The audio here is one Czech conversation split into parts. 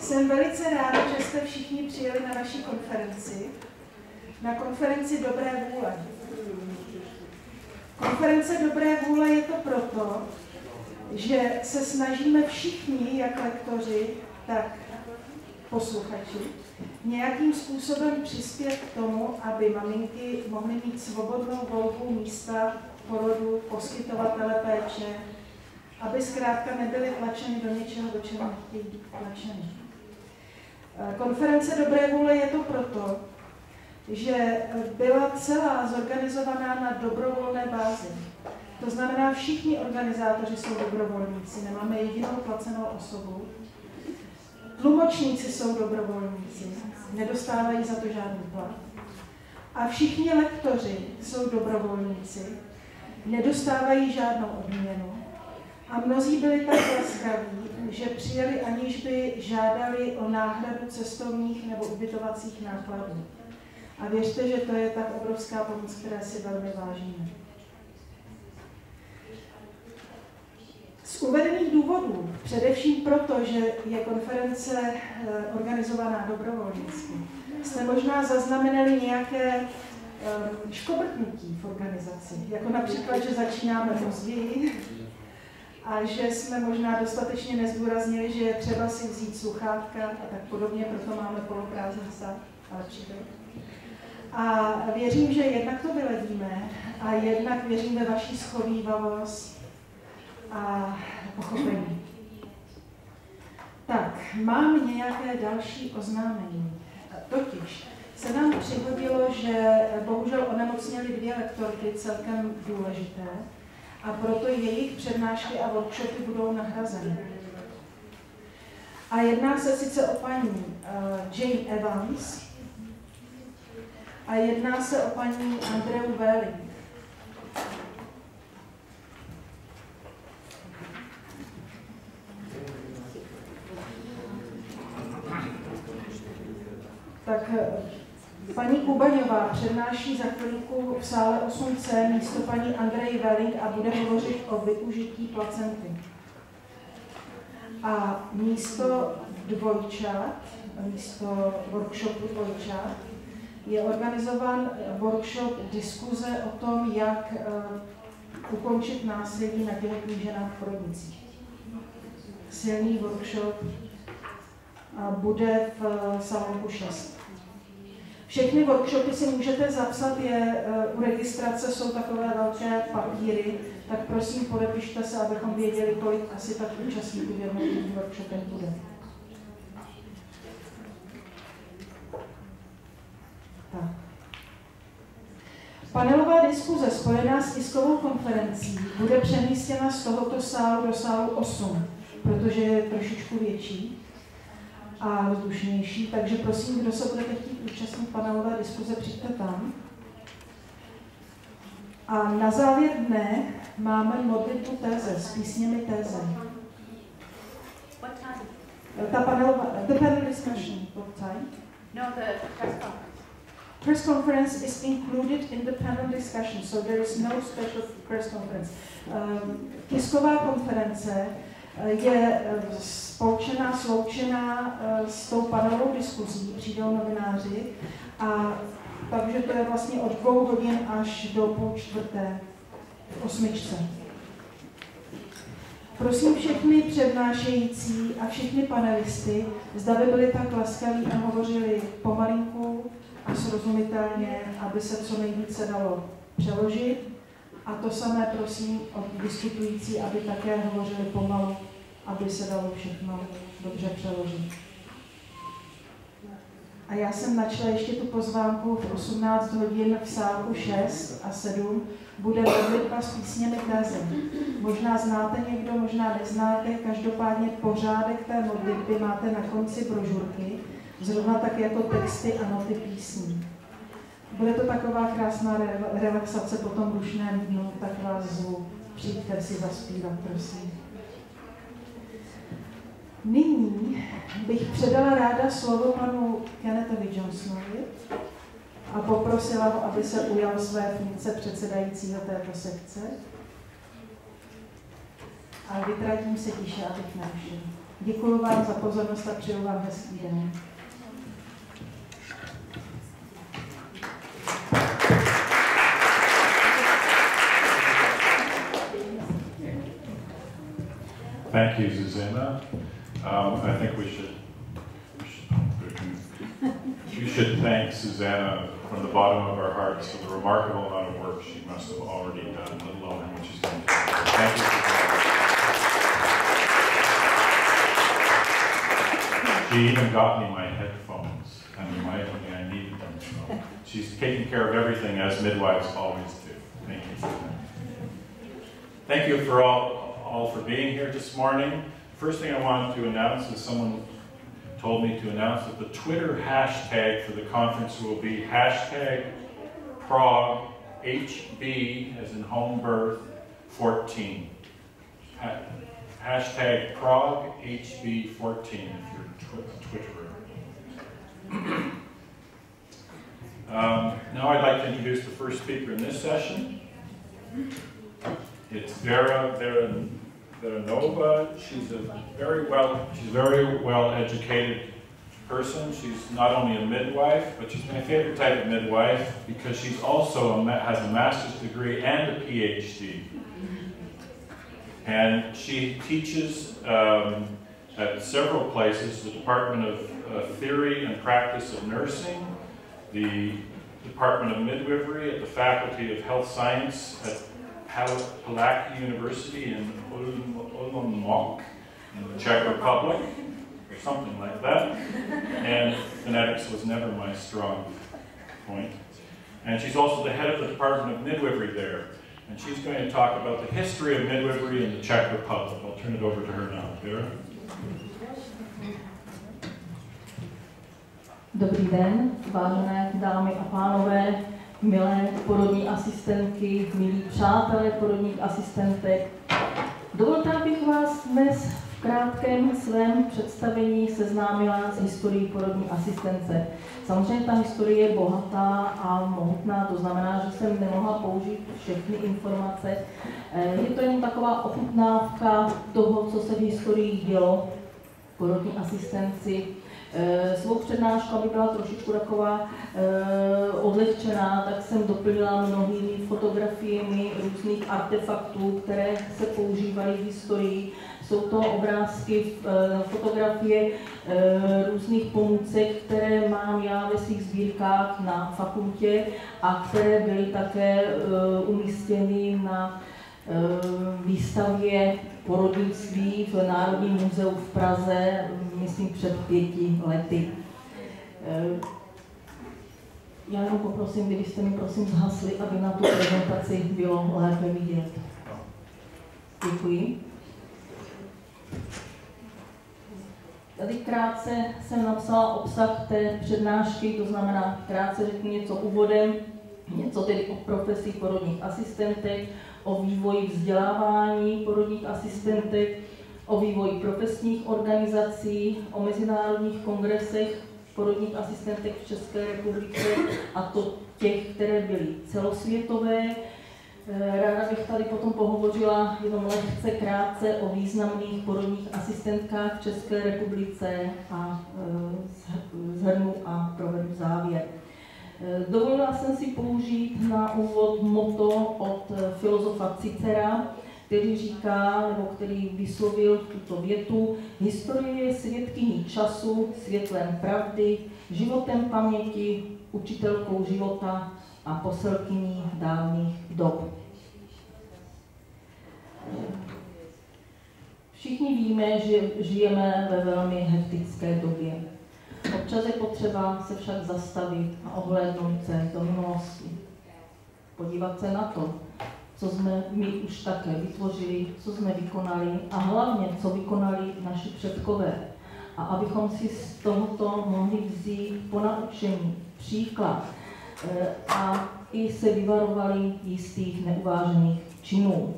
Jsem velice ráda, že jste všichni přijeli na naši konferenci, na konferenci Dobré vůle. Konference Dobré vůle je to proto, že se snažíme všichni, jak lektoři, tak posluchači, nějakým způsobem přispět k tomu, aby maminky mohly mít svobodnou volbu místa porodu, poskytovatele péče, aby zkrátka nebyly tlačeny do něčeho, do čeho nechtějí být tlačeny. Konference Dobré vůle je to proto, že byla celá zorganizovaná na dobrovolné bázi. To znamená, všichni organizátoři jsou dobrovolníci, nemáme jedinou placenou osobu. Tlumočníci jsou dobrovolníci, nedostávají za to žádný plat. A všichni lektoři jsou dobrovolníci, nedostávají žádnou odměnu. A mnozí byli tak laskaví, že přijeli, aniž by žádali o náhradu cestovních nebo ubytovacích nákladů. A věřte, že to je tak obrovská pomoc, která si velmi vážíme. Z uvedených důvodů, především proto, že je konference organizovaná dobrovolnicky, jste možná zaznamenali nějaké škobrtnutí v organizaci, jako například, že začínáme později a že jsme možná dostatečně nezdůraznili, že je třeba si vzít sluchátka a tak podobně, proto máme poloprázdný sál, ale přijde. A věřím, že jednak to vyledíme a jednak věřím ve vaši shovívavost a pochopení. Tak, mám nějaké další oznámení. Totiž se nám přihodilo, že bohužel onemocněly 2 lektorky celkem důležité a proto jejich přednášky a workshopy budou nahrazeny. A jedná se sice o paní Jane Evans a jedná se o paní Andreu Welling. Tak paní Kubaňová přednáší za chvilku v sále 8C místo paní Andreji Welling a bude hovořit o využití placenty. A místo dvojčat, místo workshopu dvojčat, je organizován workshop diskuze o tom, jak ukončit násilí na těhotných ženách v porodnicích. Silný workshop bude v salonku 6. Všechny workshopy si můžete zapsat, u registrace jsou takové velké papíry, tak prosím podepište se, abychom věděli, kolik asi tak účastníků v jednotlivých workshopech bude. Tak. Panelová diskuze spojená s tiskovou konferencí bude přemístěna z tohoto sálu do sálu 8, protože je trošičku větší a vzdušnější, takže prosím, kdo se budete chtít účastnit panelové diskuze, přijďte tam. A na závěr dne máme modlitbu téze s písněmi téze. Ta panelová, the panel discussion, what time? No, the press conference. Press conference is included in the panel discussion, so there is no special press conference. Tisková konference je spolčená, sloučená s tou panelovou diskuzí, přijdou novináři, a takže to je vlastně od 2 hodin až do 3:30 v 8. Prosím všechny přednášející a všechny panelisty, zda by byli tak laskaví a hovořili pomalinku a srozumitelně, aby se co nejvíce dalo přeložit. A to samé prosím od diskutující, aby také hovořili pomalu, aby se dalo všechno dobře přeložit. A já jsem načala ještě tu pozvánku v 18 hodin v sálku 6 a 7 bude modlitba s písněmi téze. Možná znáte někdo, možná neznáte, každopádně pořádek té modlitby máte na konci brožurky, zrovna tak jako texty a noty písní. Bude to taková krásná relaxace po tom rušném dnu, tak vás zvu. Přijďte si zaspívat, prosím. Nyní bych předala ráda slovo panu Kennethovi Johnsonovi a poprosila ho, aby se ujal své funkce předsedajícího této sekce. A vytratím se tiše, abych nerušil. Děkuji vám za pozornost a přeju vám hezký den. Thank you, Zuzana. I think we should thank Zuzana from the bottom of our hearts for the remarkable amount of work she must have already done, let alone how much she's going to do. Thank you, Zuzana. She even got me my headphones and reminded me I needed them. So she's taking care of everything as midwives always do. Thank you, Zuzana. Thank you for all for being here this morning. First thing I wanted to announce is someone told me to announce that the Twitter hashtag for the conference will be #Prague HB, as in home birth, 14. #Prague HB 14 if you're a Twitterer. Now I'd like to introduce the first speaker in this session. It's Vera Veranova. She's a very well educated person. She's not only a midwife, but she's my favorite type of midwife because she's also has a master's degree and a PhD. And she teaches at several places: the Department of Theory and Practice of Nursing, the Department of Midwifery at the Faculty of Health Science at Palacky University in Olomouc in the Czech Republic, or something like that. And phonetics was never my strong point. And she's also the head of the Department of Midwifery there. And she's going to talk about the history of midwifery in the Czech Republic. I'll turn it over to her now. Vera? Dobrý den, vážené dámy a pánové, milé porodní asistentky, milí přátelé porodních asistentek. Dovolte, abych vás dnes v krátkém svém představení seznámila s historií porodní asistence. Samozřejmě ta historie je bohatá a mohutná, to znamená, že jsem nemohla použít všechny informace. Je to jen taková ochutnávka toho, co se v historii dělo v porodní asistenci. Svou přednášku, aby byla trošičku taková odlehčená, tak jsem doplnila mnohými fotografiemi různých artefaktů, které se používaly v historii. Jsou to obrázky, fotografie různých pomůcek, které mám já ve svých sbírkách na fakultě a které byly také umístěny na výstavě porodnictví v Národním muzeu v Praze, myslím před 5 lety. Já jenom poprosím, kdybyste mi prosím zhasli, aby na tu prezentaci bylo lépe vidět. Děkuji. Tady krátce jsem napsala obsah té přednášky, to znamená krátce řeknu něco úvodem, něco tedy o profesi porodních asistentek, o vývoji vzdělávání porodních asistentek, o vývoji profesních organizací, o mezinárodních kongresech porodních asistentek v České republice, a to těch, které byly celosvětové. Ráda bych tady potom pohovořila jenom lehce krátce o významných porodních asistentkách v České republice a shrnu a provedu závěr. Dovolila jsem si použít na úvod motto od filozofa Cicera, který říká, nebo který vyslovil tuto větu: historie je svědkyní času, světlem pravdy, životem paměti, učitelkou života a poselkyní dávných dob. Všichni víme, že žijeme ve velmi hektické době. Občas je potřeba se však zastavit a ohlédnout se do minulosti. Podívat se na to, co jsme my už také vytvořili, co jsme vykonali a hlavně, co vykonali naši předkové. A abychom si z tohoto mohli vzít ponaučení, příklad a i se vyvarovali jistých neuvážených činů.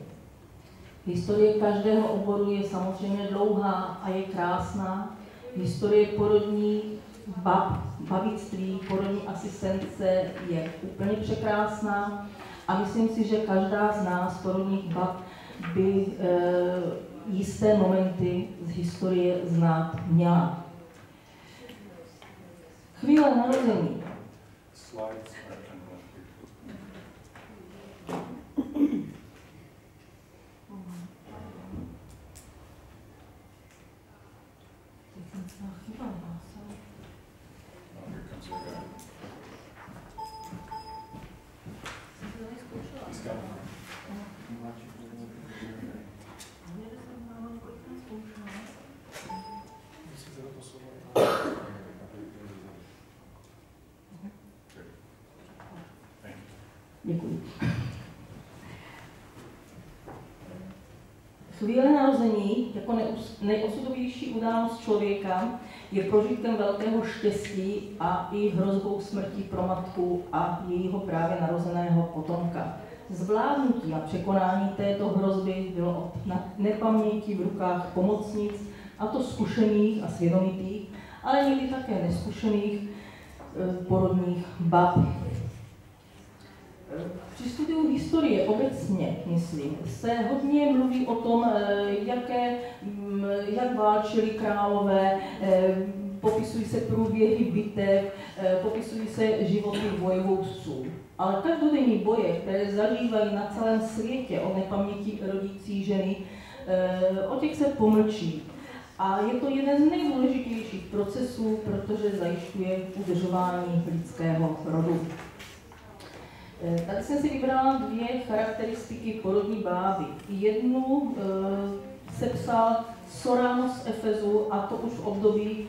Historie každého oboru je samozřejmě dlouhá a je krásná. Historie porodní babictví, porodní asistence je úplně překrásná a myslím si, že každá z nás, porodních bab, by jisté momenty z historie znát měla. Chvíle narození. Děkuji. Chvíle narození jako nejosudovější událost člověka je prožitkem velkého štěstí a i hrozbou smrti pro matku a jejího právě narozeného potomka. Zvládnutí a překonání této hrozby bylo od nepaměti v rukách pomocnic, a to zkušených a svědomitých, ale někdy také neskušených porodních bab. Při studiu historie obecně, myslím, se hodně mluví o tom, jak válčili králové, popisují se průběhy bitev, popisují se životy vojvodců. Ale každodenní boje, které zažívají na celém světě od nepaměti rodící ženy, o těch se pomlčí. A je to jeden z nejdůležitějších procesů, protože zajišťuje udržování lidského rodu. Tady jsem si vybrala 2 charakteristiky porodní báby. Jednu sepsal Sorano z Efezu, a to už v období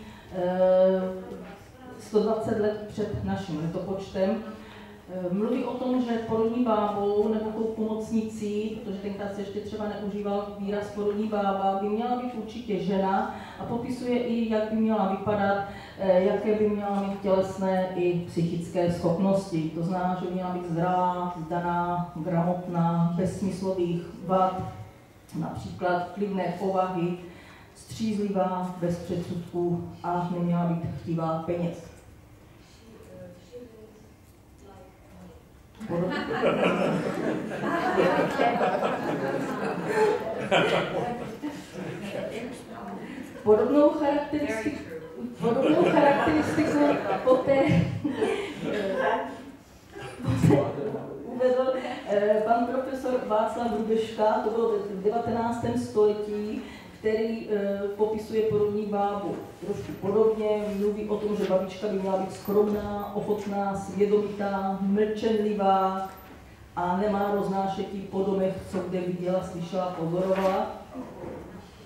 120 let před naším letopočtem. Mluví o tom, že porodní bábou nebo tou pomocnicí, protože tenkrát se ještě třeba neužíval výraz porodní bába, by měla být určitě žena a popisuje i, jak by měla vypadat, jaké by měla mít tělesné i psychické schopnosti. To znamená, že by měla být zdravá, zdaná, gramotná, bez smyslových vad, například klidné povahy, střízlivá, bez předsudků a neměla být chtivá peněz. Podobnou charakteristiku poté uvedl pan profesor Václav Hrubeška, to bylo v 19. století, který popisuje porodní bábu trošku podobně, mluví o tom, že babička by měla být skromná, ochotná, svědomitá, mlčenlivá a nemá roznášetí po domech, co kde viděla, slyšela, pozorovala.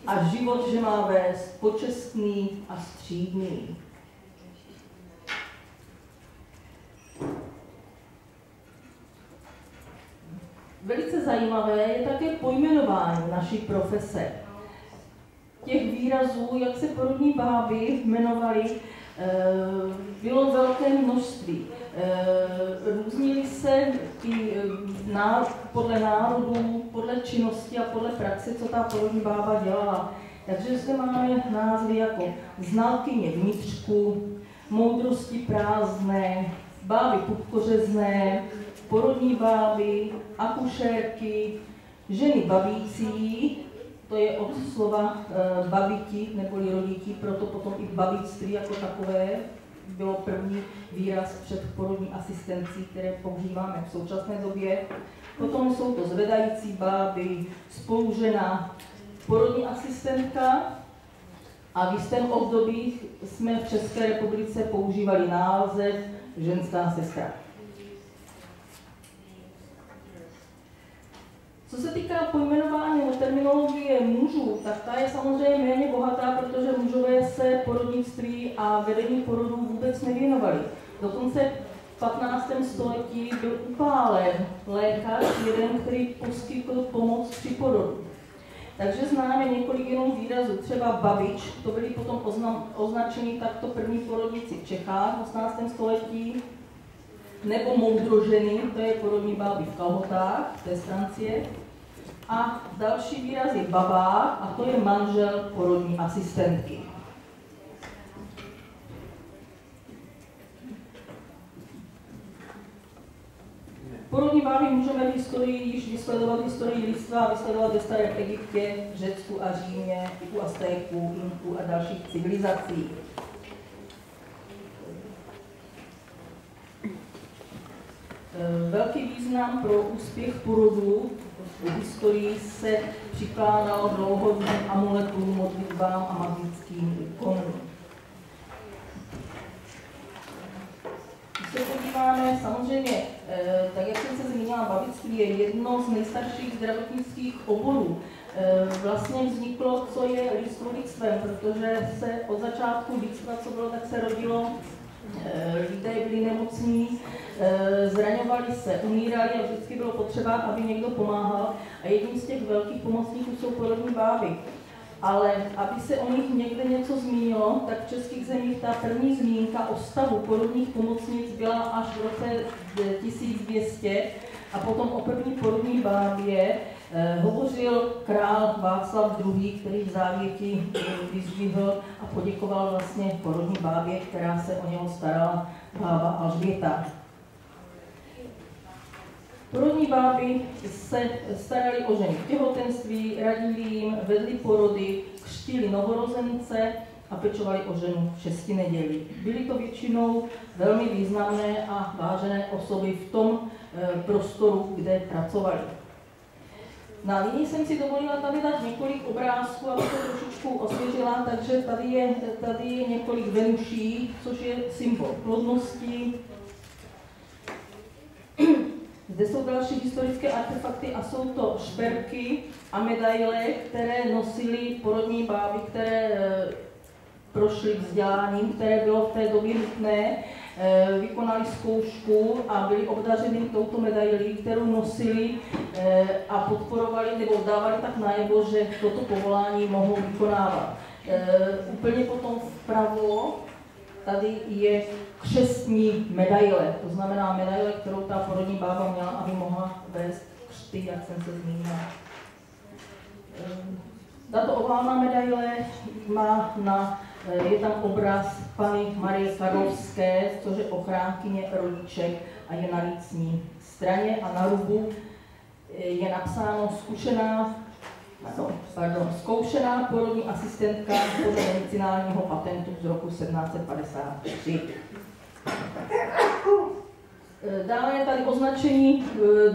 A život, že má vést počestný a střídný. Velice zajímavé je také pojmenování naší profese. Těch výrazů, jak se porodní báby jmenovaly, bylo velké množství. Různily se podle národů, podle činnosti a podle praxe, co ta porodní bába dělala. Takže zde máme názvy jako znalkyně vnitřku, moudrosti prázdné, báby pupkořezné, porodní báby, akušérky, ženy babící, to je od slova babiti neboli rodití, proto potom i babictví jako takové bylo první výraz před porodní asistencí, které používáme v současné době. Potom jsou to zvedající báby, spolužena, porodní asistentka a v jistém období jsme v České republice používali název ženská sestra. Co se týká pojmenování nebo terminologie mužů, tak ta je samozřejmě méně bohatá, protože mužové se porodnictví a vedení porodů vůbec nevěnovali. Dokonce v 15. století byl upálen lékař, jeden, který poskytl pomoc při porodu. Takže známe několik jenom výrazů, třeba babič, to byly potom označeny takto první porodníci v Čechách v 18. století, nebo moudroženy, to je porodní báby v kalhotách, to je z Francie. A další výraz je babák, a to je manžel porodní asistentky. Porodní báby můžeme v historii již vysledovat historii lidstva, vysledovat ve starém Egyptě, Řecku a Římě, u Aztéků, Inků a dalších civilizací. Velký význam pro úspěch porodu v historii se přikládal dlouhodobým amuletům, modlitbám a magickým ikonům. Když se podíváme, samozřejmě, tak jak jsem se zmínila, babictví je jedno z nejstarších zdravotnických oborů. Vlastně vzniklo, co je lidstvo lidstvem, protože se od začátku lidstva, co bylo, tak se rodilo, lidé byli nemocní, zraňovali se, umírali a vždycky bylo potřeba, aby někdo pomáhal. A jedním z těch velkých pomocníků jsou porodní báby. Ale aby se o nich někde něco zmínilo, tak v českých zemích ta první zmínka o stavu porodních pomocnic byla až v roce 1200 a potom o první porodní bábě hovořil král Václav II., který v závěti vyzdvihl a poděkoval vlastně porodní bábě, která se o něho starala, bába Alžběta. Porodní báby se staraly o ženy v těhotenství, radili jim, vedli porody, křtili novorozence a pečovali o ženu v 6 nedělí. Byly to většinou velmi významné a vážené osoby v tom prostoru, kde pracovali. Na nyní jsem si dovolila tady dát několik obrázků, abych to trošičku osvěžila, takže tady je několik Venuší, což je symbol plodnosti. Zde jsou další historické artefakty a jsou to šperky a medaile, které nosily porodní báby, které prošly vzděláním, které bylo v té době nutné, vykonali zkoušku a byli obdařeni touto medailí, kterou nosili a podporovali nebo dávali tak najevo, že toto povolání mohou vykonávat. Úplně potom vpravo tady je křestní medaile, to znamená medaile, kterou ta porodní bába měla, aby mohla vést křty, jak jsem se zmínila. Tato oválná medaile je tam obraz Panny Marie Karlovské, což je ochránkyně rodiček a je na lícní straně a na rubu je napsáno zkoušená porodní asistentka podle medicinálního patentu z roku 1753. Dále je tady označení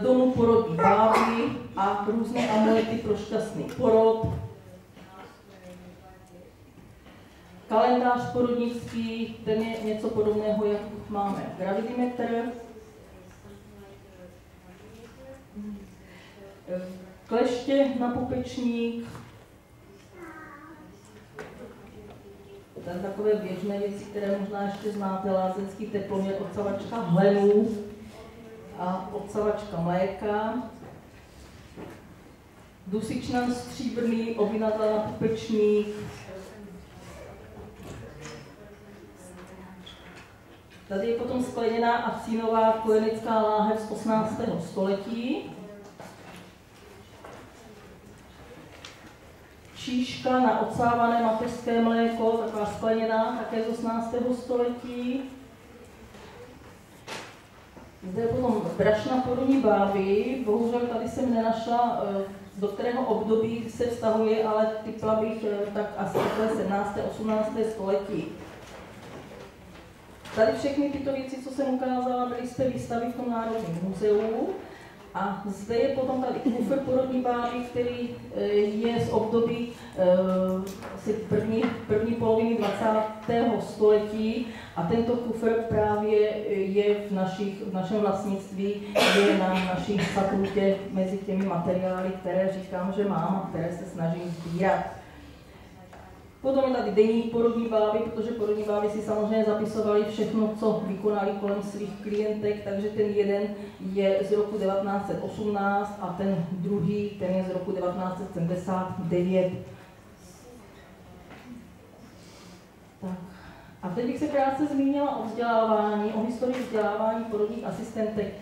domu porodní báby a různé amulety pro šťastný porod. Kalendář porodnický, ten je něco podobného, jak máme gravidimetr. Kleště na pupečník. Tam takové běžné věci, které možná ještě znáte, lázeňský teploměr, odsavačka hlenů a odsavačka mléka. Dusičnan stříbrný, obinatel na pupečník. Tady je potom skleněná a cínová kojenecká láhev z 18. století. Číška na odsávané mateřské mléko, taková skleněná, také z 18. století. Zde je potom brašna porodní báby, bohužel tady jsem nenašla, do kterého období se vztahuje, ale typla bych tak asi 17. 18. století. Tady všechny tyto věci, co jsem ukázala, byly z té výstavy v tom Národním muzeu. A zde je potom tady kufr porodní báby, který je z období první poloviny 20. století a tento kufr právě je v našem vlastnictví, je na naší fakultě mezi těmi materiály, které říkám, že mám a které se snažím sbírat. Potom je tady deník porodní báby, protože porodní báby si samozřejmě zapisovali všechno, co vykonali kolem svých klientek, takže ten jeden je z roku 1918 a ten druhý, ten je z roku 1979. Tak. A teď bych se krátce zmínila o vzdělávání, o historii vzdělávání porodních asistentek.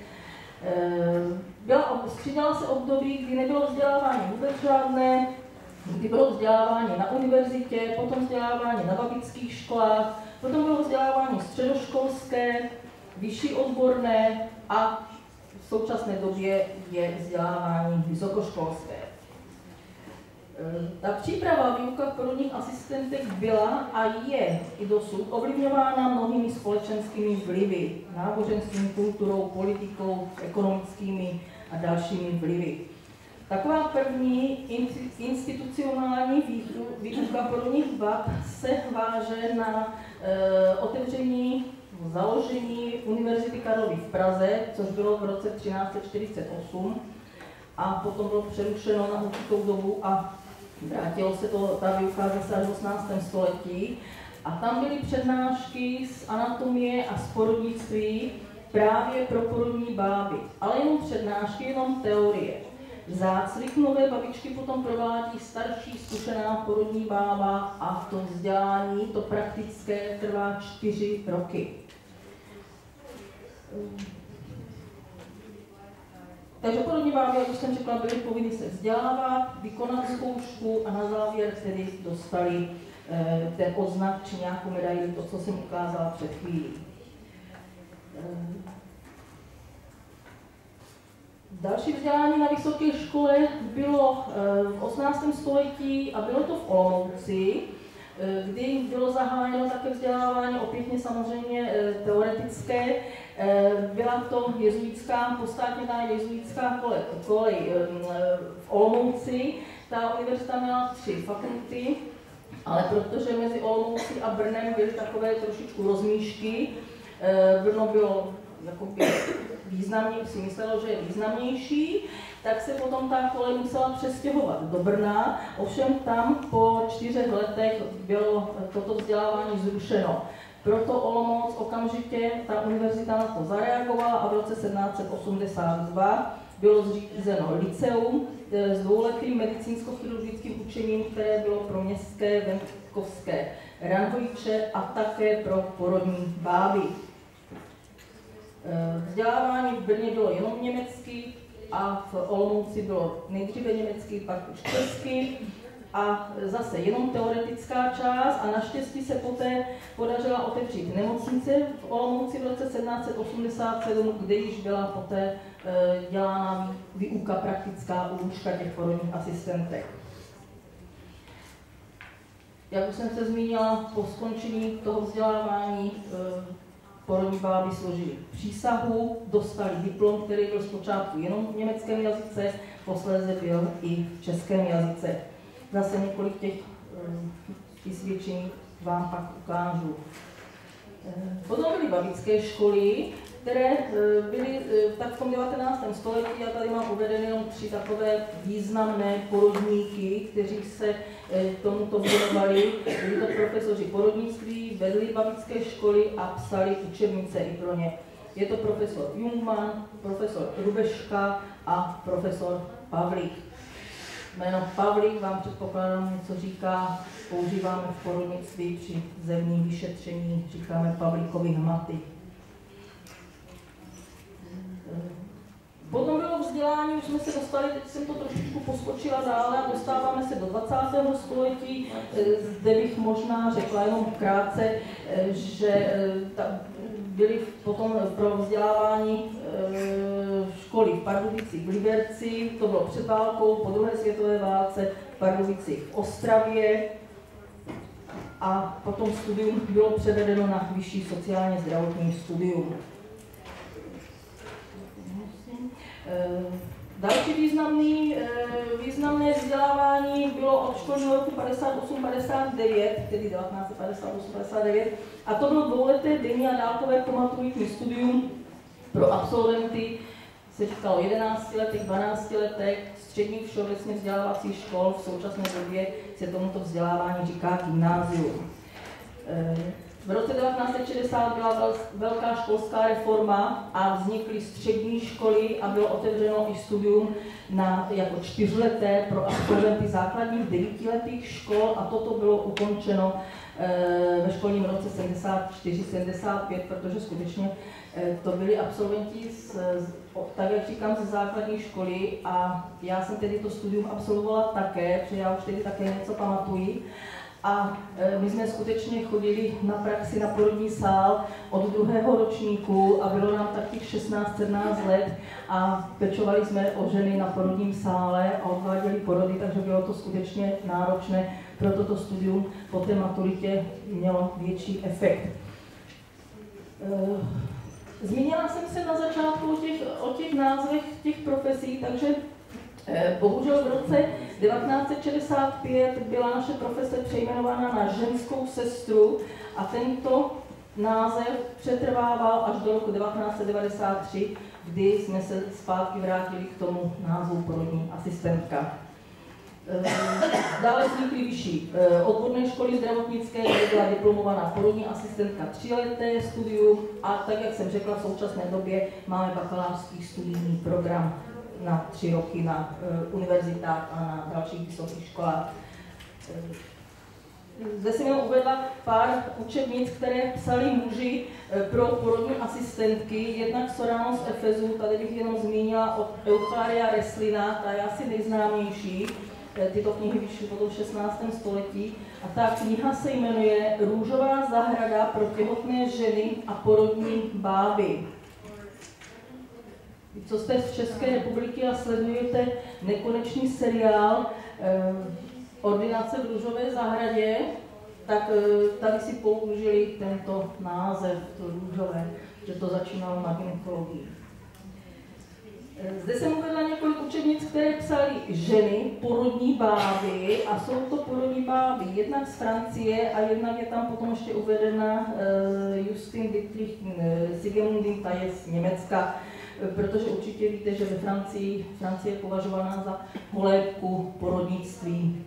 Střídala se období, kdy nebylo vzdělávání vůbec žádné, kdy bylo vzdělávání na univerzitě, potom vzdělávání na babických školách, potom bylo vzdělávání středoškolské, vyšší odborné a současné době je vzdělávání vysokoškolské. Ta příprava výuka porodních asistentek byla a je i dosud ovlivňována mnohými společenskými vlivy, náboženstvím, kulturou, politikou, ekonomickými a dalšími vlivy. Taková první institucionální výuka porodních bab se váže na otevření, založení Univerzity Karlovy v Praze, což bylo v roce 1348 a potom bylo přerušeno na určitou dobu a vrátilo se ta výuka zase až v 18. století. A tam byly přednášky z anatomie a z porodnictví právě pro porodní báby, ale jenom přednášky, jenom teorie. Zácvik nové babičky potom provádí starší zkušená porodní bába a to vzdělání, to praktické, trvá 4 roky. Takže porodní báby, jak už jsem řekla, byly povinny se vzdělávat, vykonat zkoušku a na závěr tedy dostali ten odznak či nějakou medaili, to, co jsem ukázala před chvílí. Další vzdělání na vysoké škole bylo v 18. století a bylo to v Olomouci, kdy bylo zahájeno také vzdělávání, opětně samozřejmě teoretické. Byla to jezuitská, postátněná jezuitská kolej v Olomouci. Ta univerzita měla 3 fakulty, ale protože mezi Olomoucí a Brnem byly takové trošičku rozmíšky, Brno bylo jakoby významně, si myslelo, že je významnější, tak se potom ta kolej musela přestěhovat do Brna, ovšem tam po 4 letech bylo toto vzdělávání zrušeno. Proto Olomouc okamžitě, ta univerzita na to zareagovala a v roce 1782 bylo zřízeno lyceum s 2letým medicínsko-chirurgickým učením, které bylo pro městské, venkovské ranhojiče a také pro porodní báby. Vzdělávání v Brně bylo jenom německy a v Olomouci bylo nejdříve německy, pak už česky a zase jenom teoretická část a naštěstí se poté podařila otevřít nemocnice v Olomouci v roce 1787, kde již byla poté dělána výuka praktická u lůžka těch porodních asistentek. Jak už jsem se zmínila, po skončení toho vzdělávání porodní báby složili přísahu, dostali diplom, který byl zpočátku jenom v německém jazyce, posléze byl i v českém jazyce. Zase několik těch vysvědčení vám pak ukážu. Potom byly babické školy, které byly tak v tom 19. století, a tady mám uvedeny jenom 3 takové významné porodníky, kteří se tomuto věnovali. Byli to profesoři porodnictví, vedli babické školy a psali učebnice i pro ně. Je to profesor Jungmann, profesor Rubeška a profesor Pavlík. Jméno Pavlík vám předpokládám něco říká, používáme v porodnictví při zemním vyšetření, říkáme Pavlíkovi hmaty. Potom bylo vzdělání, už jsme se dostali, teď jsem to trošičku poskočila dále a dostáváme se do 20. století. Zde bych možná řekla jenom krátce, že byly potom pro vzdělávání školy v Pardubicích v Liberci, to bylo před válkou, po druhé světové válce v Pardubicích v Ostravě a potom studium bylo převedeno na vyšší sociálně zdravotní studium. Další významné vzdělávání bylo od školního roku 58-59, tedy 1958-59, a to bylo 2leté denní a dálkové pomaturitní studium pro absolventy, se říkalo 11 letech, 12 letech, středních všeobecně vzdělávacích škol, v současné době se tomuto vzdělávání říká gymnázium. V roce 1960 byla velká školská reforma a vznikly střední školy a bylo otevřeno i studium jako 4leté pro absolventy základních 9letých škol a toto bylo ukončeno ve školním roce 74-75, protože skutečně to byli absolventi, tak jak říkám, ze základní školy a já jsem tedy to studium absolvovala také, protože já už tedy také něco pamatuji. A my jsme skutečně chodili na praxi na porodní sál od 2. ročníku a bylo nám tak těch 16-17 let a pečovali jsme o ženy na porodním sále a odváděli porody, takže bylo to skutečně náročné. Proto to studium po té maturitě mělo větší efekt. Zmínila jsem se na začátku o těch názvech těch profesí, takže bohužel v roce 1965 byla naše profese přejmenována na ženskou sestru a tento název přetrvával až do roku 1993, kdy jsme se zpátky vrátili k tomu názvu porodní asistentka. Dále vznikly vyšší odborné školy zdravotnické, kde byla diplomovaná porodní asistentka 3leté studium a tak, jak jsem řekla, v současné době máme bakalářský studijní program na 3 roky na univerzitách a na dalších vysokých školách. Zde jsem jenom uvedla pár učebnic, které psali muži pro porodní asistentky, jednak Sorano z Efezu, tady bych jenom zmínila od Eucharia Reslina, ta je asi nejznámější. Tyto knihy vyšly potom v 16. století a ta kniha se jmenuje Růžová zahrada pro těhotné ženy a porodní báby. Co jste z České republiky a sledujete nekonečný seriál Ordinace v Růžové zahradě, tak tady si použili tento název, to růžové, že to začínalo na gynekologii. Zde jsem uvedla několik učebnic, které psaly ženy, porodní báby a jsou to porodní báby jednak z Francie a jednak je tam potom ještě uvedena Justin Dietrich Sigemundin, ta je z Německa, protože určitě víte, že ve Francii je považovaná za kolébku porodnictví.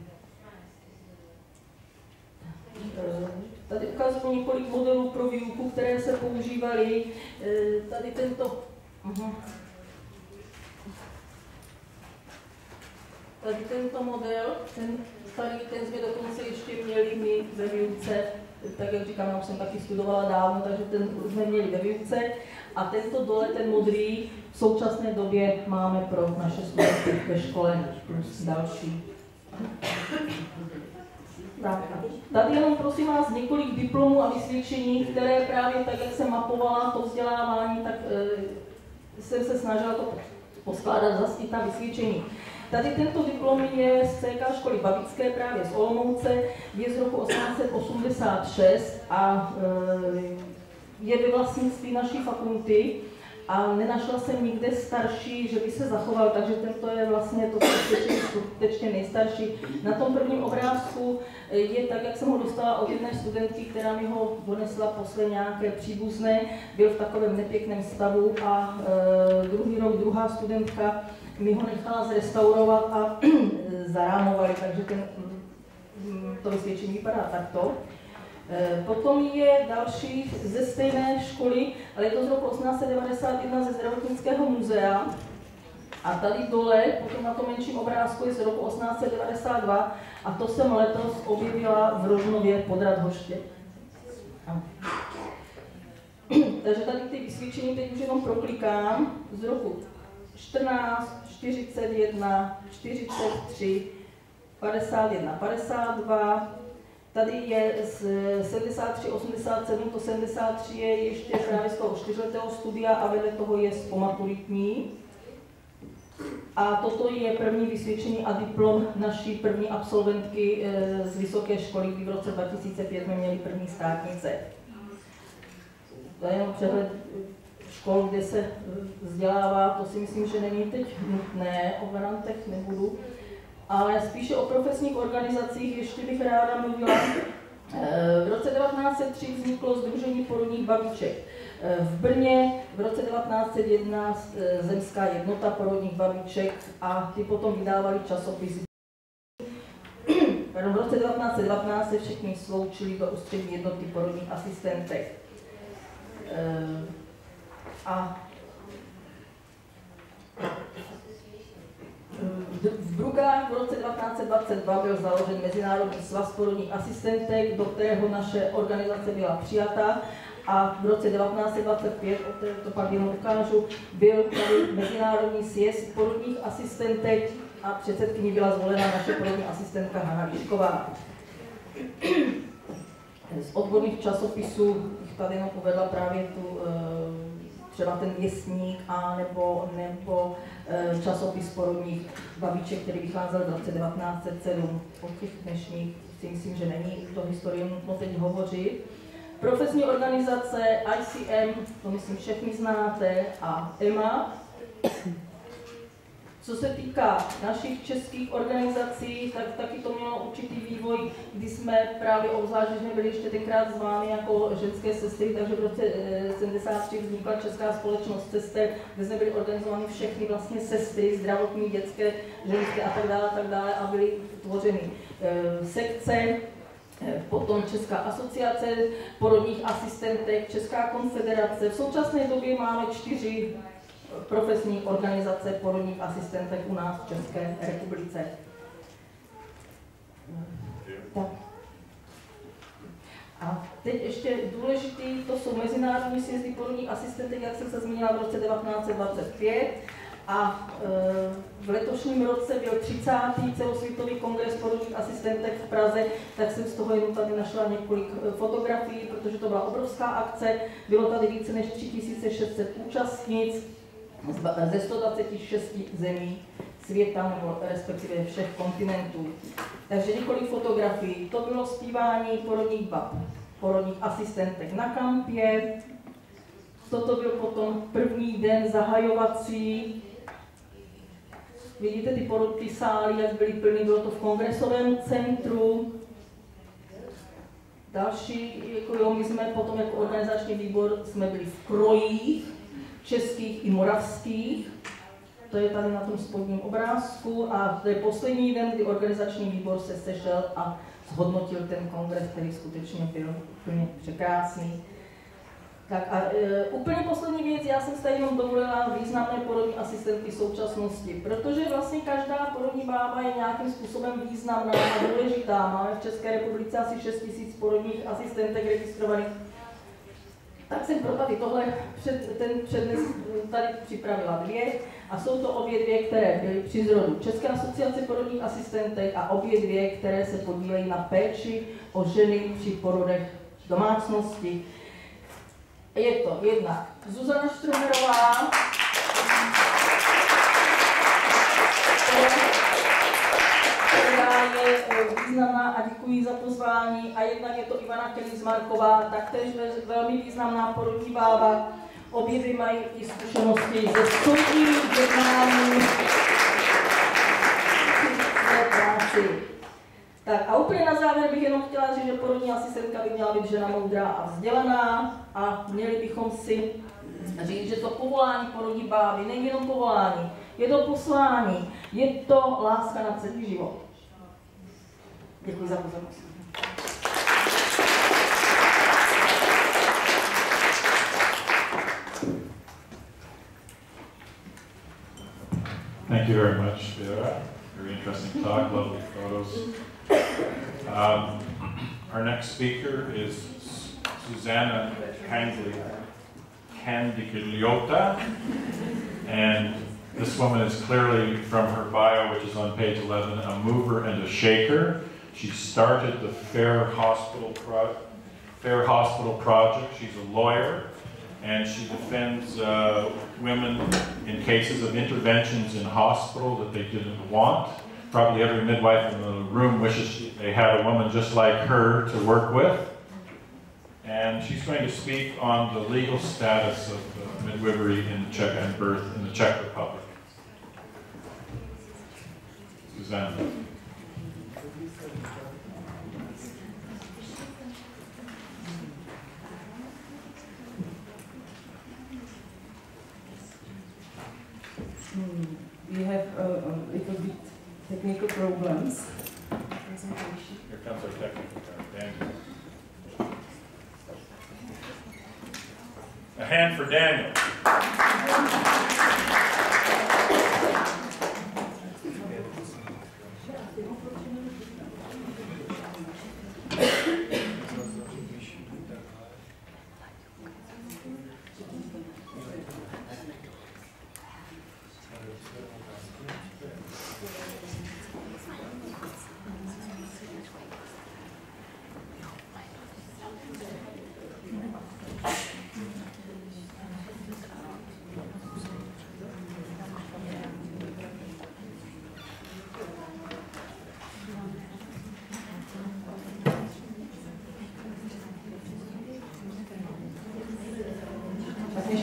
Tady ukazuju několik modelů pro výuku, které se používaly. Tady tento... Tady tento model, ten starý, ten jsme dokonce ještě měli my ve výuce, tak jak říkám, já už jsem taky studovala dávno, takže ten jsme měli ve výuce. A tento dole, ten modrý, v současné době máme pro naše studenty ve škole plus další. Tak. Tady jenom prosím vás několik diplomů a vysvědčení, které právě tak, jak jsem mapovala to vzdělávání, tak jsem se snažila to poskládat zase i ta vysvědčení. Tady tento diplom je z CK školy babické právě z Olomouce, je z roku 1886 a je ve vlastnictví naší fakulty a nenašla jsem nikde starší, že by se zachoval, takže tento je vlastně to skutečně nejstarší. Na tom prvním obrázku je tak, jak jsem ho dostala od jedné studentky, která mi ho donesla posle nějaké příbuzné, byl v takovém nepěkném stavu a druhý rok druhá studentka mi ho nechala zrestaurovat a zarámovali, takže to vysvědčení vypadá takto. Potom je další ze stejné školy, ale je to z roku 1891 ze Zdravotnického muzea. A tady dole, potom na tom menším obrázku, je z roku 1892 a to jsem letos objevila v Rožnově pod Radhoště. Takže tady ty vysvědčení teď už jenom proklikám z roku 14, 41, 43, 51, 52, tady je z 73, 87, to 73 je ještě právě z toho 4letého studia a vedle toho je z pomaturitní. A toto je první vysvědčení a diplom naší první absolventky z vysoké školy, kdy v roce 2005 jsme měli první státnice. To je jenom přehled škol, kde se vzdělává, to si myslím, že není teď nutné, o garantech nebudu, ale spíše o profesních organizacích ještě bych ráda mluvila. V roce 1903 vzniklo Sdružení porodních babiček v Brně, v roce 1911 Zemská jednota porodních babiček a ty potom vydávali časopisy. V roce 1919 se všichni sloučili do ústřední jednoty porodních asistentek. A v Brugách v roce 1922 byl založen Mezinárodní svaz porodních asistentek, do kterého naše organizace byla přijata. A v roce 1925, o které to pak jenom ukážu, byl tady Mezinárodní sjezd porodních asistentek a předsedkyní byla zvolena naše porodní asistentka Hana Lišková. Z odborných časopisů bych tady jenom uvedla právě tu, třeba ten Věstník a nebo časopis porodních babiček, který vycházel v roce 1907. O těch dnešních si myslím, že není to historii nutno teď hovořit. Profesní organizace ICM, to myslím všichni znáte, a EMA. Co se týká našich českých organizací, tak taky to mělo určitý vývoj, kdy jsme právě obzvlášť, že jsme byli ještě tenkrát zváni jako ženské sestry, takže v roce 73 vznikla Česká společnost sester, kde jsme byli organizovány všechny vlastně sestry, zdravotní, dětské, ženské a tak dále a byly tvořeny sekce. Potom Česká asociace porodních asistentek, Česká konfederace. V současné době máme 4 profesní organizace porodních asistentek u nás v České republice. Tak. A teď ještě důležitý, to jsou mezinárodní sjezdy porodních asistentek, jak jsem se zmínila, v roce 1925. A v letošním roce byl 30. celosvětový kongres porodních asistentek v Praze, tak jsem z toho jenom tady našla několik fotografií, protože to byla obrovská akce. Bylo tady více než 3600 účastnic ze 126 zemí světa, nebo respektive všech kontinentů. Takže několik fotografií. To bylo zpívání porodních bab, porodních asistentek na kampě. Toto byl potom první den zahajovací. Vidíte ty sály, jak byly plný, bylo to v kongresovém centru. Další, jako jo, my jsme potom jako organizační výbor jsme byli v krojích, českých i moravských. To je tady na tom spodním obrázku a to je poslední den, kdy organizační výbor se sešel a zhodnotil ten kongres, který skutečně byl úplně překrásný. Tak a úplně poslední věc, já jsem si tady jenom dovolila významné porodní asistentky současnosti, protože vlastně každá porodní bába je nějakým způsobem významná a důležitá. Máme v České republice asi 6 000 porodních asistentek registrovaných. Tak jsem pro tady tohle ten přednes tady připravila 2 a jsou to obě 2, které byly při zrodu České asociace porodních asistentek a obě 2, které se podílejí na péči o ženy při porodech v domácnosti. Je to jednak Zuzana Štromerová, která je významná a děkuji za pozvání, a jednak je to Ivana Kelizmarková, taktéž velmi významná porodní bába. Obě 2 mají i zkušenosti ze soudních jednání v práci. Tak a úplně na závěr bych jenom chtěla říct, že porodní asistentka by měla být žena moudrá a vzdělaná a měli bychom si říct, že to povolání porodní báby není jenom povolání, je to poslání, je to láska na celý život. Děkuji za pozornost. Thank you very much, Vera. Very interesting talk, lovely photos. Our next speaker is Susanna Candigliota, and this woman is clearly, from her bio, which is on page 11, a mover and a shaker. She started the Fair Hospital Project. She's a lawyer, and she defends women in cases of interventions in hospital that they didn't want. Probably every midwife in the room wishes they had a woman just like her to work with. And she's going to speak on the legal status of midwifery in birth in the Czech Republic. Susanna. We have a little bit technical problems. Here comes our technical guy, Daniel. A hand for Daniel.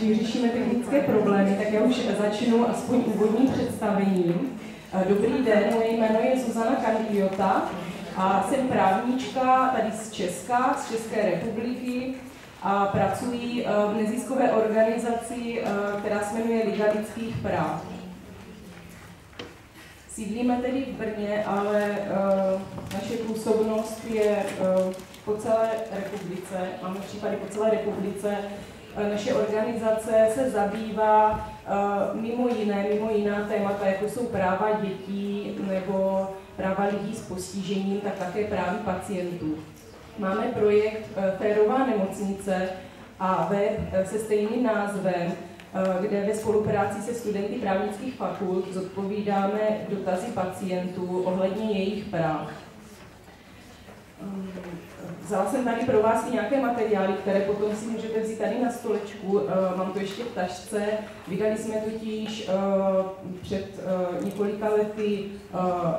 než vyřešíme technické problémy, tak já už začnu aspoň úvodním představením. Dobrý den, moje jméno je Zuzana Kandiota a jsem právnička tady z Česka, z České republiky a pracuji v neziskové organizaci, která se jmenuje Liga lidských práv. Sídlíme tedy v Brně, ale naše působnost je po celé republice, máme případy po celé republice. Naše organizace se zabývá mimo jiná témata, jako jsou práva dětí nebo práva lidí s postižením, tak také právy pacientů. Máme projekt Férová nemocnice a web se stejným názvem, kde ve spolupráci se studenty právnických fakult zodpovídáme dotazy pacientů ohledně jejich práv. Vzala jsem tady pro vás i nějaké materiály, které potom si můžete vzít tady na stolečku. Mám to ještě v tašce. Vydali jsme totiž před několika lety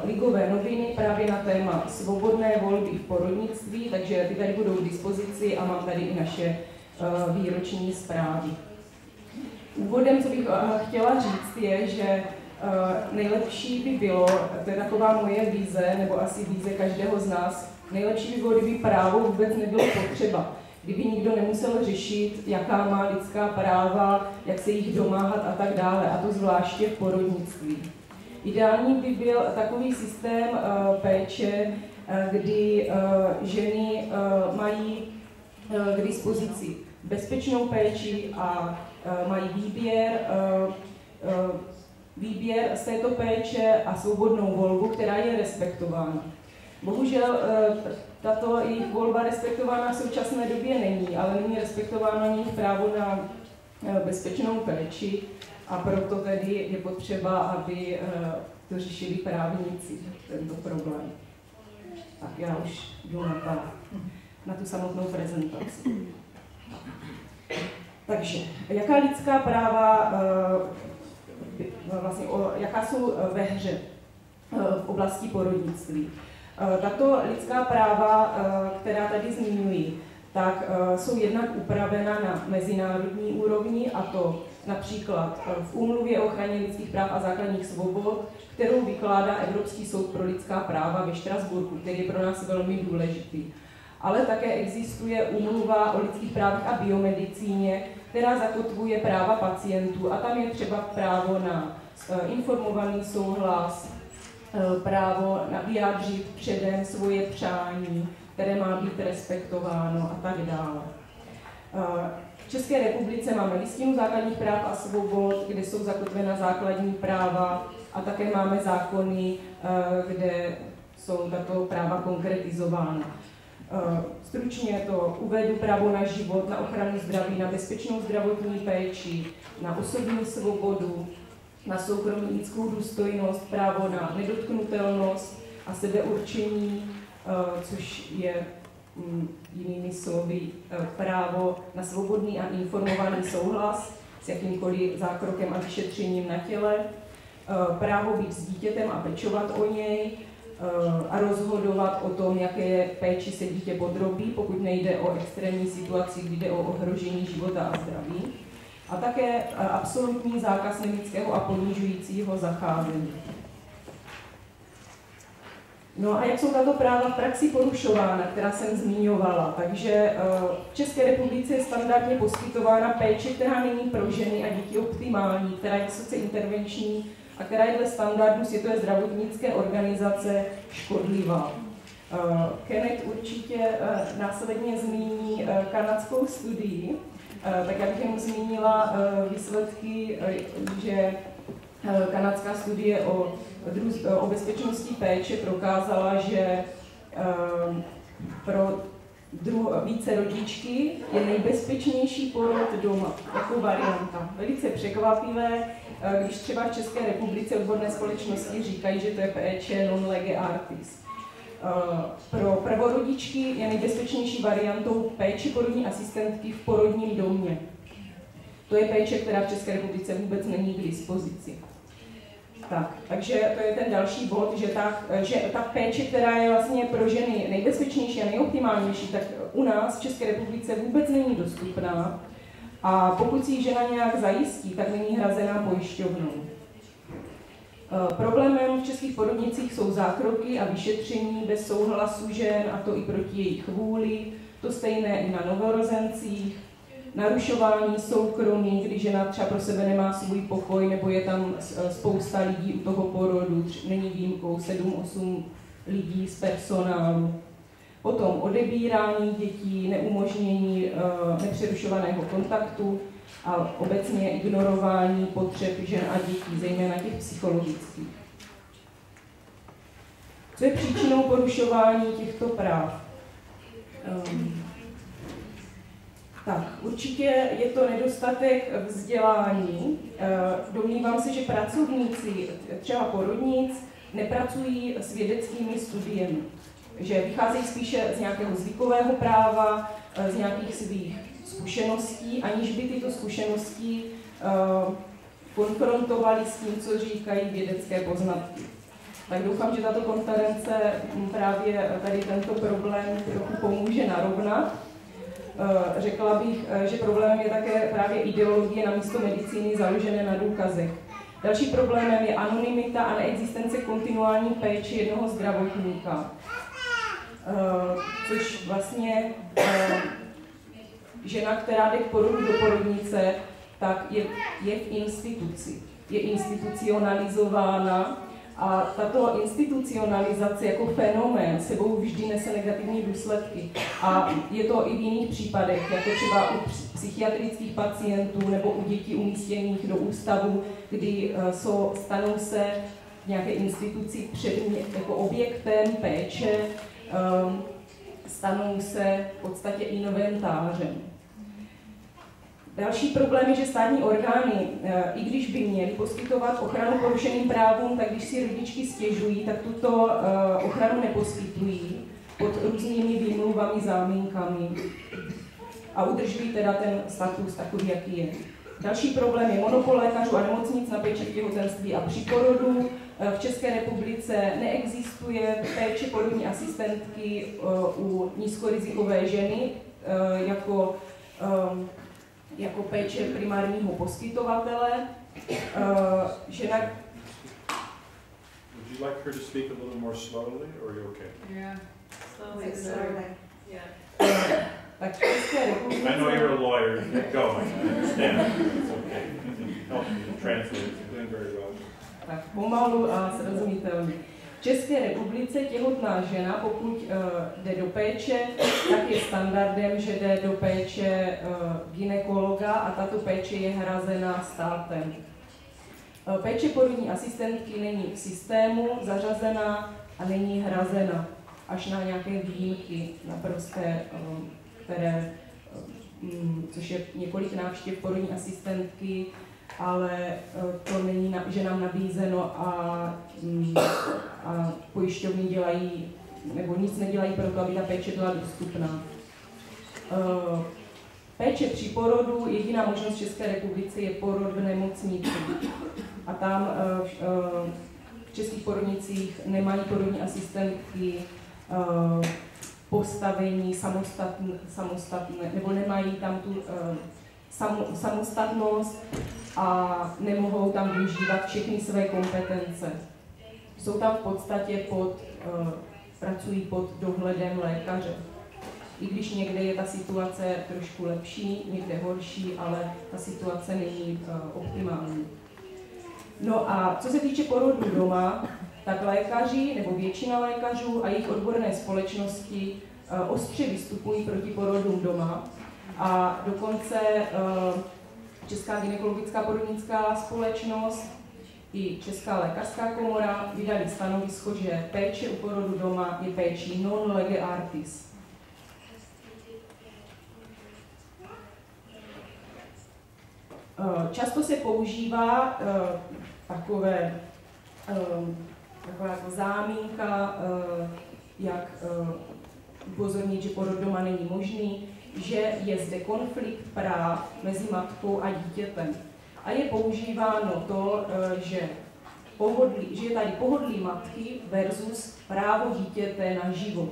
ligové noviny právě na téma svobodné volby v porodnictví, takže ty tady budou k dispozici a mám tady i naše výroční zprávy. Úvodem, co bych chtěla říct, je, že nejlepší by bylo, to je taková moje vize, nebo asi vize každého z nás, nejlepší by bylo, kdyby právo vůbec nebylo potřeba. Kdyby nikdo nemusel řešit, jaká má lidská práva, jak se jich domáhat a tak dále, a to zvláště v porodnictví. Ideální by byl takový systém péče, kdy ženy mají k dispozici bezpečnou péči a mají výběr z této péče a svobodnou volbu, která je respektována. Bohužel tato jejich volba respektována v současné době není, ale není respektováno ani právo na bezpečnou péči a proto tedy je potřeba, aby to řešili právníci, tento problém. Tak já už jdu na tu samotnou prezentaci. Takže, jaká lidská práva, vlastně, jaká jsou ve hře v oblasti porodnictví? Tato lidská práva, která tady zmiňuji, tak jsou jednak upravena na mezinárodní úrovni, a to například v Úmluvě o ochraně lidských práv a základních svobod, kterou vykládá Evropský soud pro lidská práva ve Štrasburku, který je pro nás velmi důležitý. Ale také existuje Úmluva o lidských právech a biomedicíně, která zakotvuje práva pacientů, a tam je třeba právo na informovaný souhlas, právo na vyjádřit předem svoje přání, které má být respektováno a tak dále. V České republice máme Listinu základních práv a svobod, kde jsou zakotvena základní práva, a také máme zákony, kde jsou tato práva konkretizována. Stručně to uvedu: právo na život, na ochranu zdraví, na bezpečnou zdravotní péči, na osobní svobodu, na soukromí, lidskou důstojnost, právo na nedotknutelnost a sebeurčení, což je jinými slovy právo na svobodný a informovaný souhlas s jakýmkoliv zákrokem a vyšetřením na těle, právo být s dítětem a pečovat o něj a rozhodovat o tom, jaké péči se dítě podrobí, pokud nejde o extrémní situaci, kdy jde o ohrožení života a zdraví, a také absolutní zákaz nelidského a ponižujícího zacházení. No a jak jsou tato práva v praxi porušována, která jsem zmiňovala? Takže v České republice je standardně poskytována péče, která není pro ženy a děti optimální, která je vysoce intervenční a která je dle standardu Světové zdravotnické organizace škodlivá. Kenneth určitě následně zmíní kanadskou studii, tak já bych jen zmínila výsledky, že kanadská studie o bezpečnosti péče prokázala, že pro více rodičky je nejbezpečnější porod doma, jako varianta. Velice překvapivé, když třeba v České republice odborné společnosti říkají, že to je péče non lege artis. Pro prvorodičky je nejbezpečnější variantou péče porodní asistentky v porodním domě. To je péče, která v České republice vůbec není k dispozici. Tak, takže to je ten další bod, že ta péče, která je vlastně pro ženy nejbezpečnější a nejoptimálnější, tak u nás v České republice vůbec není dostupná. A pokud si ji žena nějak zajistí, tak není hrazená pojišťovnou. Problémem v českých porodnicích jsou zákroky a vyšetření bez souhlasu žen, a to i proti jejich vůli, to stejné i na novorozencích, narušování soukromí, kdy žena třeba pro sebe nemá svůj pokoj, nebo je tam spousta lidí u toho porodu, není výjimkou 7-8 lidí z personálu. Potom odebírání dětí, neumožnění nepřerušovaného kontaktu a obecně ignorování potřeb žen a dětí, zejména těch psychologických. Co je příčinou porušování těchto práv? Tak, určitě je to nedostatek vzdělání. Domnívám se, že pracovníci třeba porodnic nepracují s vědeckými studiemi, že vycházejí spíše z nějakého zvykového práva, z nějakých svých zkušeností, aniž by tyto zkušenosti konfrontovali s tím, co říkají vědecké poznatky. Tak doufám, že tato konference právě tady tento problém trochu pomůže narovnat. Řekla bych, že problémem je také právě ideologie namísto medicíny založené na důkazech. Další problémem je anonymita a neexistence kontinuální péče jednoho zdravotníka. Což vlastně žena, která jde k porodu do porodnice, tak je v instituci. Je institucionalizována a tato institucionalizace jako fenomén sebou vždy nese negativní důsledky. A je to i v jiných případech, jako třeba u psychiatrických pacientů nebo u dětí umístěných do ústavu, kdy stanou se v nějaké instituci jako objektem péče, stanou se v podstatě inventářem. Další problém je, že státní orgány, i když by měly poskytovat ochranu porušeným právům, tak když si rodičky stěžují, tak tuto ochranu neposkytují pod různými výmluvami, záminkami a udržují teda ten status takový, jaký je. Další problém je monopol lékařů a nemocnic na péči v těhotenství a při porodu. V České republice neexistuje péče porodní asistentky u nízkorizikové ženy jako péče primárního poskytovatele. Žena... Would you like her to speak a little more slowly, or are you okay? Yeah, slowly. Yeah. Tak v České republice... I know you're a lawyer. Get going. I understand. It's okay. You can help me to translate. You're doing very well. Tak pomalu a srozumitelně. V České republice těhotná žena, pokud jde do péče, tak je standardem, že jde do péče gynekologa a tato péče je hrazena státem. Péče porodní asistentky není v systému zařazena a není hrazena, až na nějaké výjimky naprosté, což je několik návštěv porodní asistentky, ale to není ženám nabízeno a pojišťovny dělají, nebo nic nedělají pro to, aby ta péče byla dostupná. Péče při porodu, jediná možnost v České republice je porod v nemocnici. A tam v českých porodnicích nemají porodní asistentky postavení samostatné, nebo nemají tam tu samostatnost a nemohou tam využívat všechny své kompetence. Jsou tam v podstatě pracují pod dohledem lékaře. I když někde je ta situace trošku lepší, někde horší, ale ta situace není optimální. No a co se týče porodu doma, tak lékaři nebo většina lékařů a jejich odborné společnosti ostře vystupují proti porodům doma. A dokonce Česká gynekologická porodnická společnost i Česká lékařská komora vydali stanovisko, že péče u porodu doma je péčí non lege artis. Často se používá taková jako záminka, jak upozornit, že porod doma není možný, že je zde konflikt práv mezi matkou a dítětem. A je používáno to, že je tady pohodlí matky versus právo dítěte na život.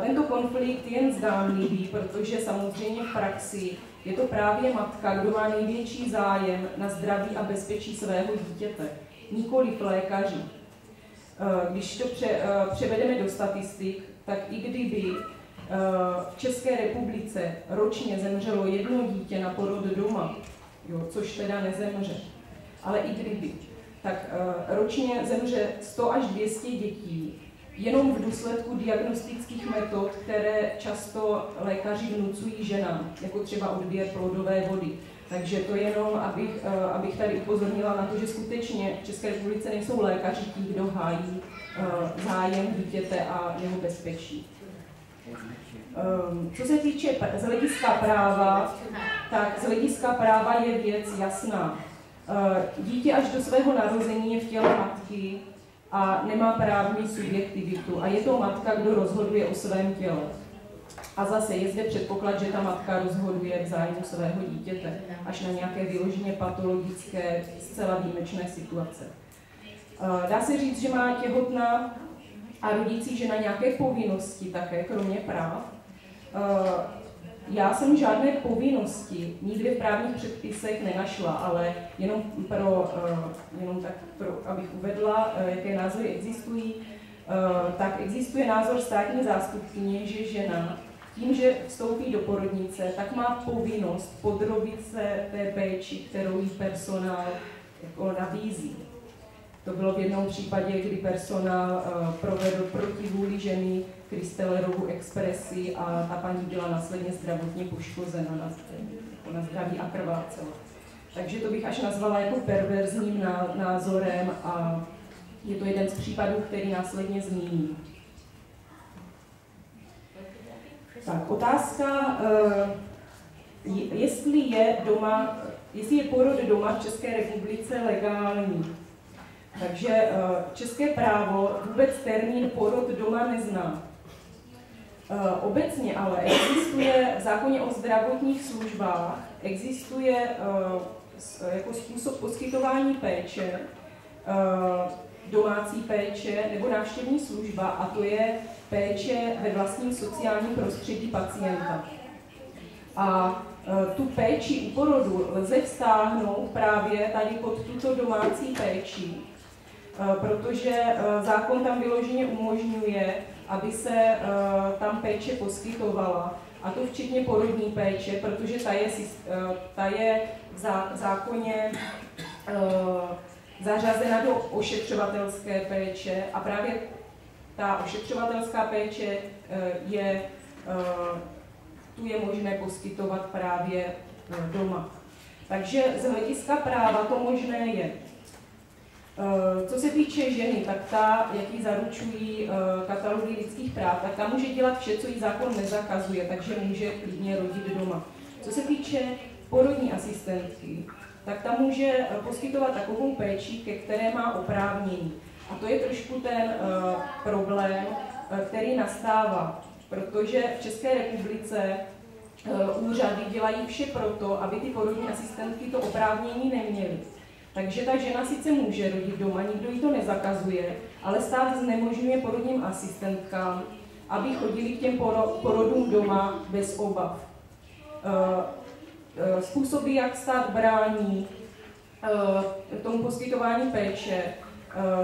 Tento konflikt je jen zdánlivý, protože samozřejmě v praxi Je to právě matka, kdo má největší zájem na zdraví a bezpečí svého dítěte, nikoliv lékaři. Když to převedeme do statistik, tak i kdyby v České republice ročně zemřelo 1 dítě na porod doma, jo, což teda nezemře, ale i kdyby, tak ročně zemře 100 až 200 dětí jenom v důsledku diagnostických metod, které často lékaři vnucují ženám, jako třeba odběr plodové vody. Takže to jenom, abych tady upozornila na to, že skutečně v České republice nejsou lékaři tí, kdo hájí zájem dítěte a jeho bezpečí. Co se týče z hlediska práva, tak z hlediska práva je věc jasná. Dítě až do svého narození je v těle matky a nemá právní subjektivitu. A je to matka, kdo rozhoduje o svém těle. A zase je zde předpoklad, že ta matka rozhoduje v zájmu svého dítěte, až na nějaké vyloženě patologické, zcela výjimečné situace. Dá se říct, že má těhotná a rodící žena nějaké povinnosti také, kromě práv. Já jsem žádné povinnosti nikdy v právních předpisech nenašla, ale jenom abych uvedla, jaké názory existují, tak existuje názor státní zástupkyně, že žena tím, že vstoupí do porodnice, tak má povinnost podrobit se té péči, kterou jí personál jako nabízí. To bylo v jednom případě, kdy personál provedl proti vůli ženy Kristelerovu expresi a ta paní byla následně zdravotně poškozena na zdraví a krvácela. Takže to bych až nazvala jako perverzním názorem a je to jeden z případů, který následně zmíním. Tak, otázka, jestli je porod doma v České republice legální. Takže české právo vůbec termín porod doma nezná. Obecně ale existuje v zákoně o zdravotních službách, existuje jako způsob poskytování péče, domácí péče nebo návštěvní služba, a to je péče ve vlastním sociálním prostředí pacienta. A tu péči u porodu lze vztáhnout právě tady pod tuto domácí péči, protože zákon tam vyloženě umožňuje, aby se tam péče poskytovala, a to včetně porodní péče, protože ta je v zákoně zařazena do ošetřovatelské péče a právě ta ošetřovatelská péče tu je možné poskytovat právě doma. Takže z hlediska práva to možné je. Co se týče ženy, tak ta, jak ji zaručují katalogy lidských práv, tak ta může dělat vše, co jí zákon nezakazuje, takže může klidně rodit doma. Co se týče porodní asistentky, tak ta může poskytovat takovou péči, ke které má oprávnění. A to je trošku ten problém, který nastává, protože v České republice úřady dělají vše proto, aby ty porodní asistentky to oprávnění neměly. Takže ta žena sice může rodit doma, nikdo jí to nezakazuje, ale stát znemožňuje porodním asistentkám, aby chodili k těm porodům doma bez obav. Způsoby, jak stát brání tomu poskytování péče,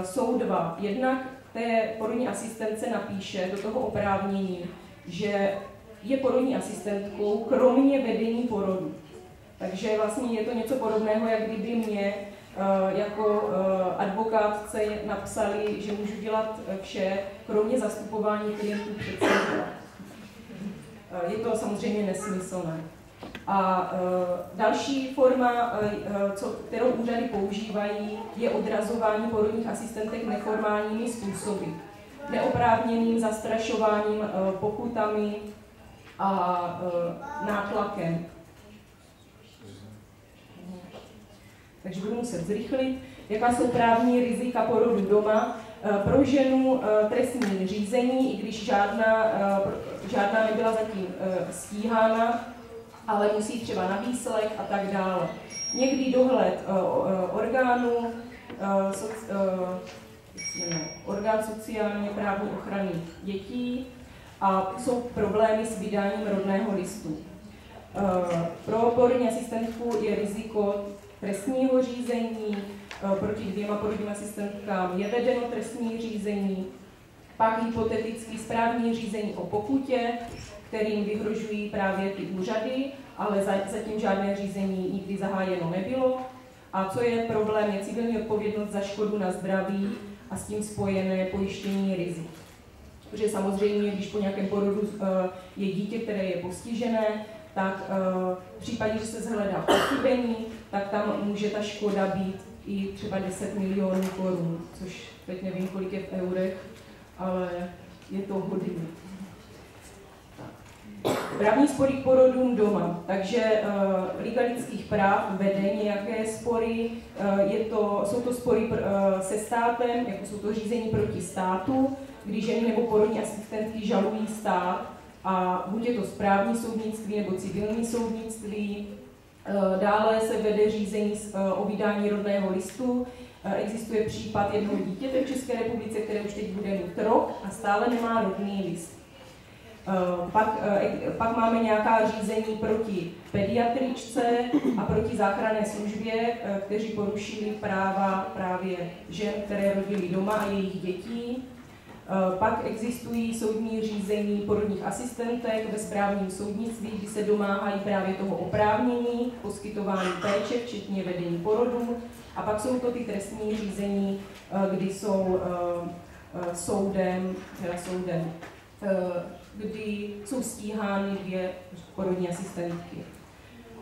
jsou dva. Jednak té porodní asistentce napíše do toho oprávnění, že je porodní asistentkou kromě vedení porodu. Takže vlastně je to něco podobného, jak kdyby mě jako advokátce napsali, že můžu dělat vše, kromě zastupování klientů před soudem. Je to samozřejmě nesmyslné. A další forma, kterou úřady používají, je odrazování porodních asistentek neformálními způsoby. Neoprávněným zastrašováním, pokutami a nátlakem. Takže budu muset zrychlit. Jaká jsou právní rizika porodu doma? Pro ženu trestní řízení, i když žádná nebyla zatím stíhána, ale musí třeba na výslech a tak dále. Někdy dohled orgán sociálně právní ochrany dětí a jsou problémy s vydáním rodného listu. Pro porodní asistentku je riziko trestního řízení, proti 2 porodním asistentkám je vedeno trestní řízení, pak hypoteticky správní řízení o pokutě, kterým vyhrožují právě ty úřady, ale zatím žádné řízení nikdy zahájeno nebylo. A co je problém, je civilní odpovědnost za škodu na zdraví a s tím spojené pojištění rizik. Protože samozřejmě, když po nějakém porodu je dítě, které je postižené, tak v případě, že se shledá pochybení, tak tam může ta škoda být i třeba 10 milionů korun, což teď nevím, kolik je v eurech, ale je to hodně. Právní spory k porodům doma. Takže Liga lidských práv vede nějaké spory, jsou to spory se státem, jako jsou to řízení proti státu, kdy ženy nebo porodní asistentky žalují stát, a buď je to správní soudnictví nebo civilní soudnictví. Dále se vede řízení o vydání rodného listu. Existuje případ jednoho dítěte v České republice, které už teď bude mít rok a stále nemá rodný list. Pak máme nějaká řízení proti pediatričce a proti záchranné službě, kteří porušili práva právě žen, které rodily doma a jejich dětí. Pak existují soudní řízení porodních asistentek ve správním soudnictví, kdy se domáhají právě toho oprávnění, poskytování péče, včetně vedení porodu. A pak jsou to ty trestní řízení, kdy jsou kdy jsou stíhány 2 porodní asistentky.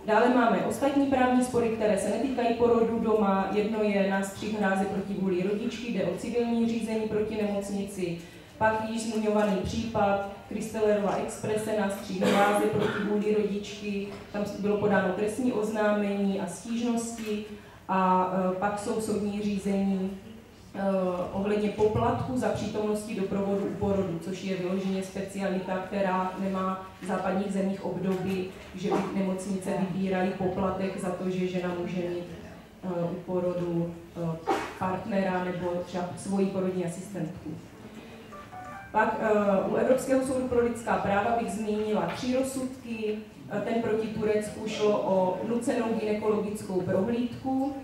Dále máme ostatní právní spory, které se netýkají porodu doma. Jedno je nástřih hráze proti vůli rodičky, jde o civilní řízení proti nemocnici. Pak již zmiňovaný případ Kristelerova Expresse, nástřih hráze proti vůli rodičky. Tam bylo podáno trestní oznámení a stížnosti. A pak jsou soudní řízení ohledně poplatku za přítomnosti doprovodu u porodu, což je vyloženě specialita, která nemá v západních zemích období, že by nemocnice vybíraly poplatek za to, že žena může mít u porodu partnera nebo třeba svoji porodní asistentku. Pak u Evropského soudu pro lidská práva bych zmínila 3 rozsudky. Ten proti Turecku šlo o nucenou gynekologickou prohlídku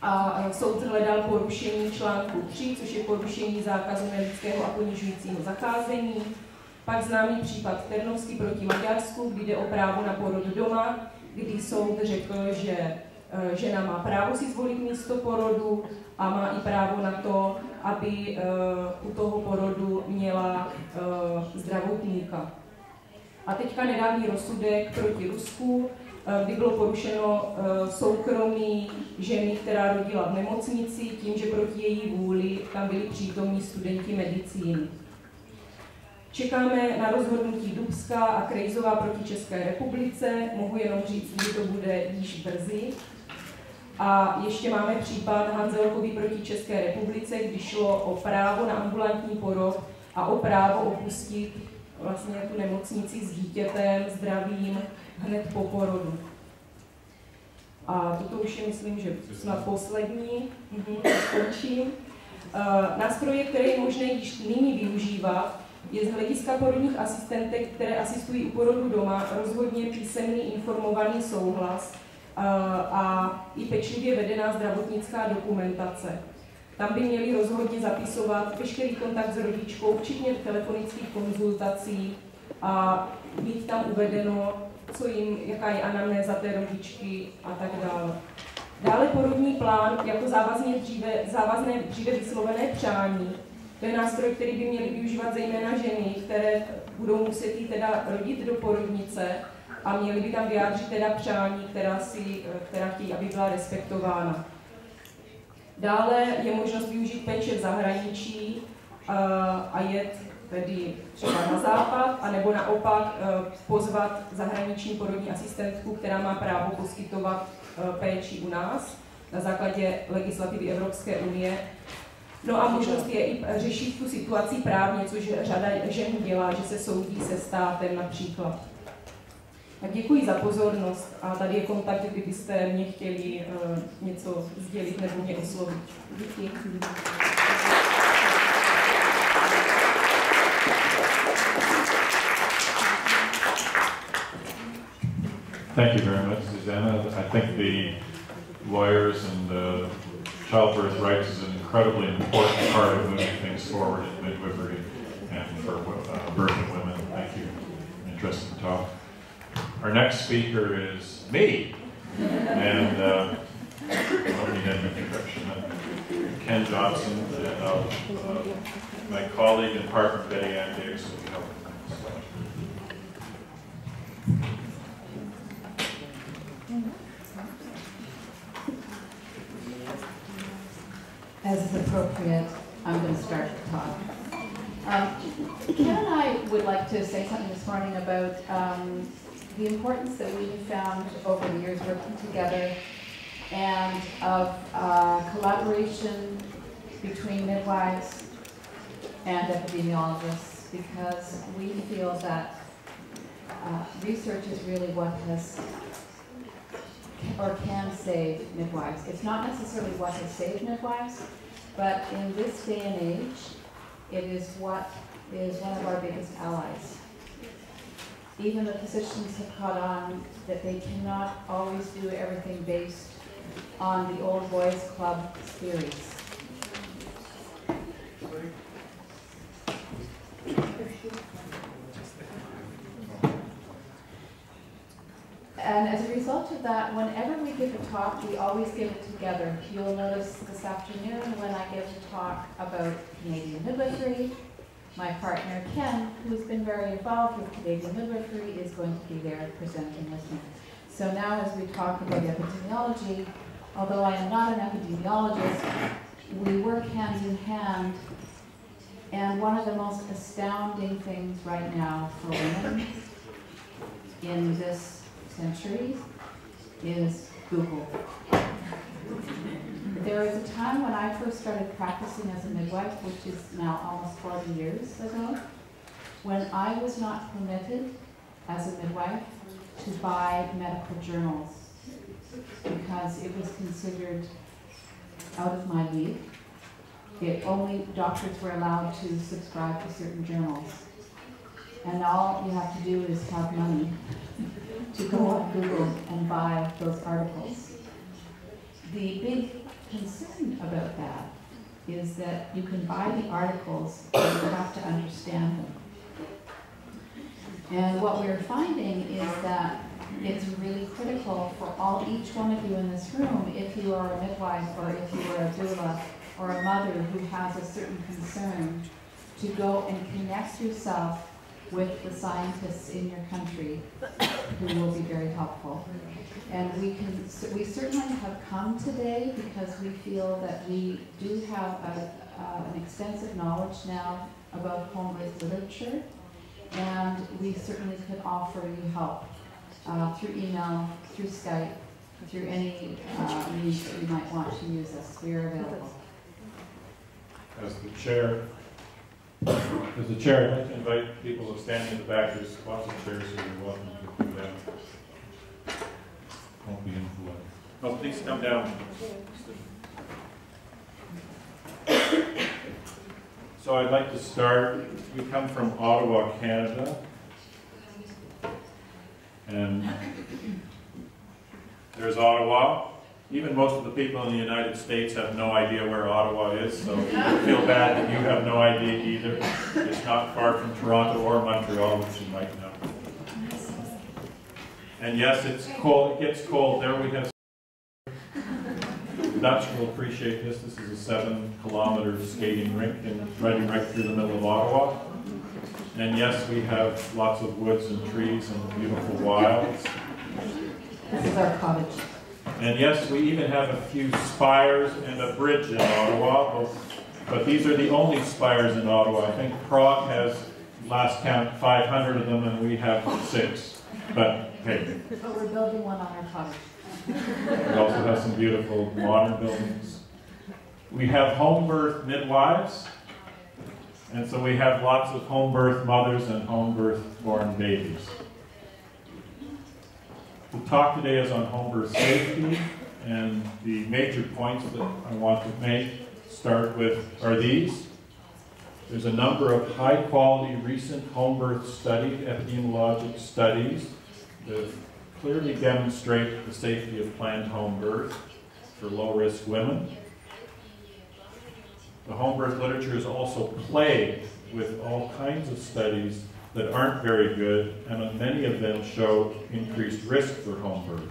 a soud hledal porušení článku 3, což je porušení zákazu nelidského a ponižujícího zacházení. Pak známý případ Ternovský proti Maďarsku, kdy jde o právo na porod doma, kdy soud řekl, že žena má právo si zvolit místo porodu a má i právo na to, aby u toho porodu měla zdravotníka. A teďka nedávný rozsudek proti Rusku, kdy bylo porušeno soukromí ženy, která rodila v nemocnici, tím, že proti její vůli tam byli přítomní studenti medicíny. Čekáme na rozhodnutí Dubská a Krejzová proti České republice, mohu jenom říct, že to bude již brzy. A ještě máme případ Hanzelkovi proti České republice, kdy šlo o právo na ambulantní porod a o právo opustit vlastně tu nemocnici s dítětem, zdravým, hned po porodu. A toto už je, myslím, že snad poslední. Končím. Nástroje, které je možné již nyní využívat, je z hlediska porodních asistentek, které asistují u porodu doma, rozhodně písemný informovaný souhlas a i pečlivě vedená zdravotnická dokumentace. Tam by měli rozhodně zapisovat veškerý kontakt s rodičkou, včetně telefonických konzultací a mít tam uvedeno, jaká je anamnéza té rodičky a tak dále. Dále porodní plán jako závazné dříve vyslovené přání. To je nástroj, který by měly využívat zejména ženy, které budou muset jít teda rodit do porodnice a měly by tam vyjádřit teda přání, která chtějí, aby byla respektována. Dále je možnost využít péče v zahraničí a jet tedy třeba na západ, anebo naopak pozvat zahraniční porodní asistentku, která má právo poskytovat péči u nás na základě legislativy Evropské unie. No a možnost je i řešit tu situaci právně, což řada žen dělá, že se soudí se státem například. Tak děkuji za pozornost a tady je kontakt, kdybyste mě chtěli něco sdělit nebo mě oslovit. Děkuji. Thank you very much, Susanna. I think the lawyers and childbirth rights is an incredibly important part of moving things forward in midwifery and for birthing women. Thank you. Interesting talk. Our next speaker is me, and I don't need any introduction. Ken Johnson, and my colleague and partner Betty Ann Davis will be helping. As is appropriate, I'm going to start the talk. Ken and I would like to say something this morning about the importance that we have found over the years working together and of collaboration between midwives and epidemiologists, because we feel that research is really what has or can save midwives. It's not necessarily what has saved midwives, but in this day and age, it is what is one of our biggest allies. Even the physicians have caught on that they cannot always do everything based on the old boys club theories. And as a result of that, whenever we give a talk, we always give it together. You'll notice this afternoon when I give a talk about Canadian midwifery, my partner Ken, who's been very involved with Canadian midwifery, is going to be there presenting with me. So now as we talk about epidemiology, although I am not an epidemiologist, we work hand in hand. And one of the most astounding things right now for women in this century is Google. There was a time when I first started practicing as a midwife, which is now almost 40 years ago, when I was not permitted as a midwife to buy medical journals because it was considered out of my league. Only doctors were allowed to subscribe to certain journals. And all you have to do is have money to go on Google and buy those articles. The big concern about that is that you can buy the articles, but you have to understand them. And what we're finding is that it's really critical for each one of you in this room, if you are a midwife or if you are a doula or a mother who has a certain concern, to go and connect yourself with the scientists in your country who will be very helpful. And we certainly have come today because we feel that we do have an extensive knowledge now about home-based literature, and we certainly could offer you help through email, through Skype, through any means that you might want to use us. We are available. As the chair, I'd like to invite people to stand in the back. There's lots of chairs, so you're welcome to do that. Won't be influenced. Oh, please come down. So I'd like to start. We come from Ottawa, Canada. And there's Ottawa. Even most of the people in the United States have no idea where Ottawa is, so I feel bad that you have no idea either. It's not far from Toronto or Montreal, which you might know. And yes, it's cold. It gets cold. There we have. The Dutch will appreciate this. This is a 7-kilometer skating rink and running right through the middle of Ottawa. And yes, we have lots of woods and trees and beautiful wilds. This is our cottage. And yes, we even have a few spires and a bridge in Ottawa, but these are the only spires in Ottawa. I think Prague has, last count, 500 of them, and we have 6. But hey. But we're building one on our cottage. We also have some beautiful modern buildings. We have home birth midwives, and so we have lots of home birth mothers and home birth born babies. The talk today is on home birth safety, and the major points that I want to make start with are these. There's a number of high-quality recent home birth studies, epidemiologic studies, that have clearly demonstrate the safety of planned home birth for low-risk women. The home birth literature is also plagued with all kinds of studies that aren't very good, and many of them show increased risk for home birth.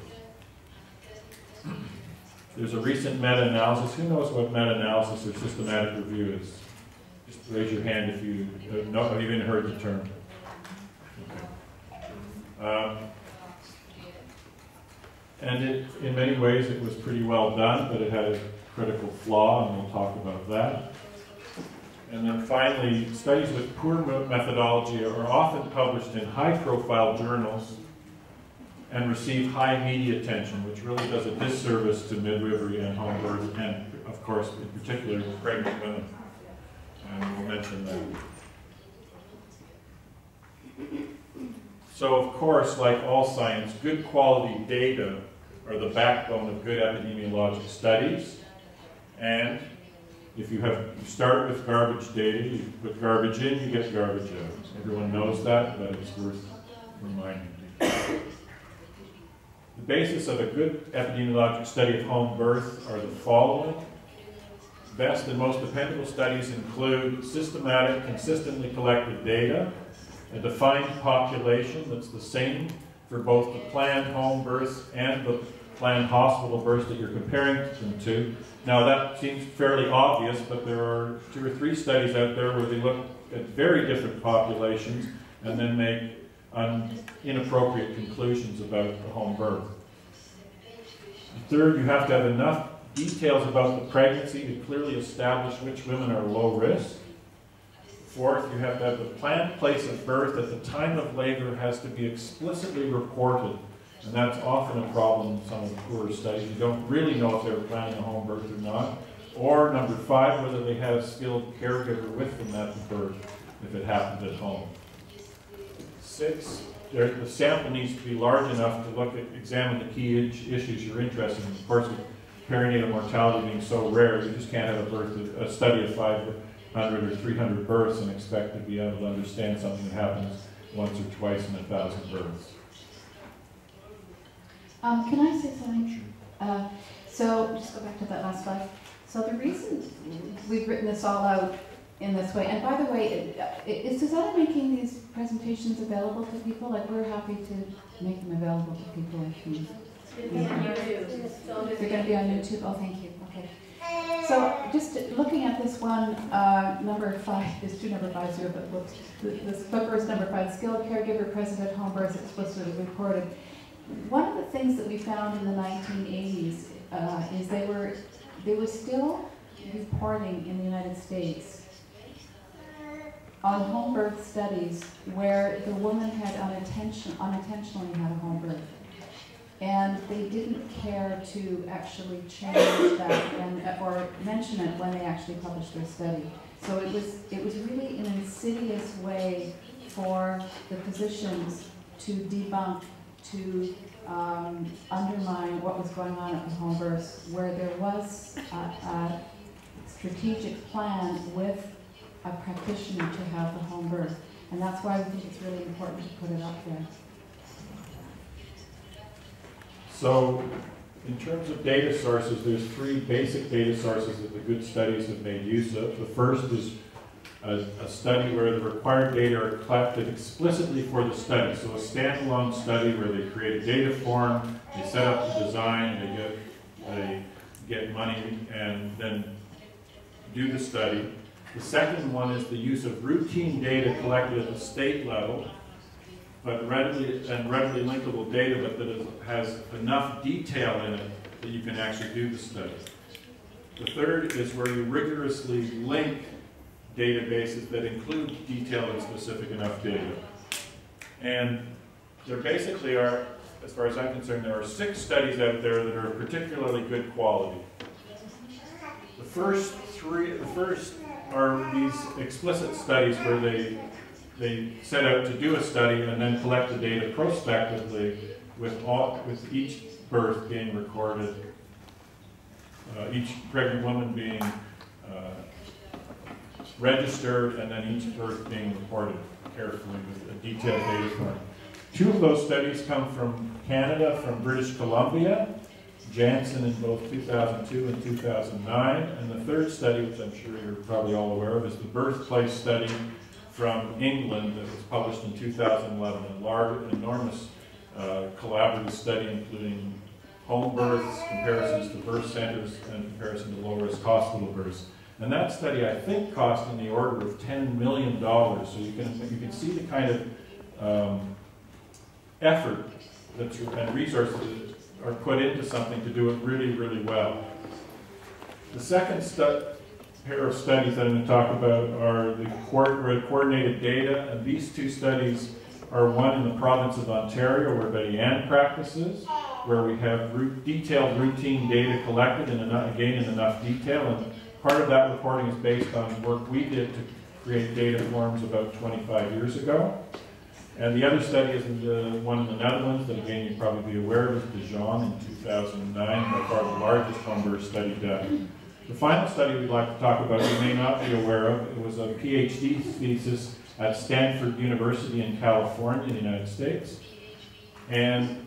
There's a recent meta-analysis. Who knows what meta-analysis or systematic review is? Just raise your hand if you know, have even heard the term. Okay. And in many ways it was pretty well done, but it had a critical flaw, and we'll talk about that. And then finally, studies with poor methodology are often published in high-profile journals and receive high media attention, which really does a disservice to midwifery and home birth, and of course, in particular, pregnant women. And we'll mention that. So, of course, like all science, good quality data are the backbone of good epidemiologic studies. And if you start with garbage data, you put garbage in, you get garbage out. Everyone knows that, but it's worth reminding. The basis of a good epidemiologic study of home birth are the following. Best and most dependable studies include systematic, consistently collected data, a defined population that's the same for both the planned home births and the planned hospital births that you're comparing them to. Now that seems fairly obvious, but there are 2 or 3 studies out there where they look at very different populations and then make inappropriate conclusions about the home birth. Third, you have to have enough details about the pregnancy to clearly establish which women are low risk. Fourth, you have to have the planned place of birth at the time of labor has to be explicitly reported. And that's often a problem in some of the poorer studies. You don't really know if they were planning a home birth or not. Or number 5, whether they had a skilled caregiver with them at the birth, if it happened at home. 6, the sample needs to be large enough to examine the key issues you're interested in. Of course, with perinatal mortality being so rare, you just can't have a study of 500 or 300 births and expect to be able to understand something that happens once or twice in 1,000 births. Can I say something? So just go back to that last slide. So the reason we've written this all out in this way, and by the way, is Susanna making these presentations available to people? Like, we're happy to make them available to people. They're going to be on YouTube? Oh, thank you. Okay. So just looking at this one, number 5, there's 2 number 5s here, but whoops. This book is number 5, skilled caregiver present at home births explicitly reported. One of the things that we found in the 1980s is they were still reporting in the United States on home birth studies where the woman had unintentionally had a home birth. And they didn't care to actually change that or mention it when they actually published their study. So it was really an insidious way for the physicians to debunk, to undermine what was going on at the home births, where there was a strategic plan with a practitioner to have the home birth. And that's why we think it's really important to put it up there. So, in terms of data sources, there's 3 basic data sources that the good studies have made use of. The first is a study where the required data are collected explicitly for the study. So a standalone study where they create a data form, they set up the design, they get money, and then do the study. The second one is the use of routine data collected at the state level, but readily linkable data, but that has enough detail in it that you can actually do the study. The third is where you rigorously link databases that include detailed and specific enough data. And there basically are, as far as I'm concerned, there are 6 studies out there that are particularly good quality. The first are these explicit studies where they set out to do a study and then collect the data prospectively with each birth being recorded, each pregnant woman being registered, and then each birth being reported carefully with a detailed data form. Two of those studies come from Canada, from British Columbia, Janssen in both 2002 and 2009. And the third study, which I'm sure you're probably all aware of, is the Birthplace study from England that was published in 2011. A large, enormous collaborative study including home births, comparisons to birth centers, and comparison to low-risk hospital births. And that study, I think, cost in the order of $10 million. So you can see the kind of effort and resources that are put into something to do it really, really well. The second pair of studies that I'm going to talk about are the coordinated data, and these two studies are one in the province of Ontario, where Betty Ann practices, where we have detailed routine data collected, and again in enough detail. And part of that reporting is based on work we did to create data forms about 25 years ago. And the other study is the one in the Netherlands that, again, you'd probably be aware of, is Dijon in 2009, by far the largest home birth study done. The final study we'd like to talk about, you may not be aware of, it was a PhD thesis at Stanford University in California, in the United States. And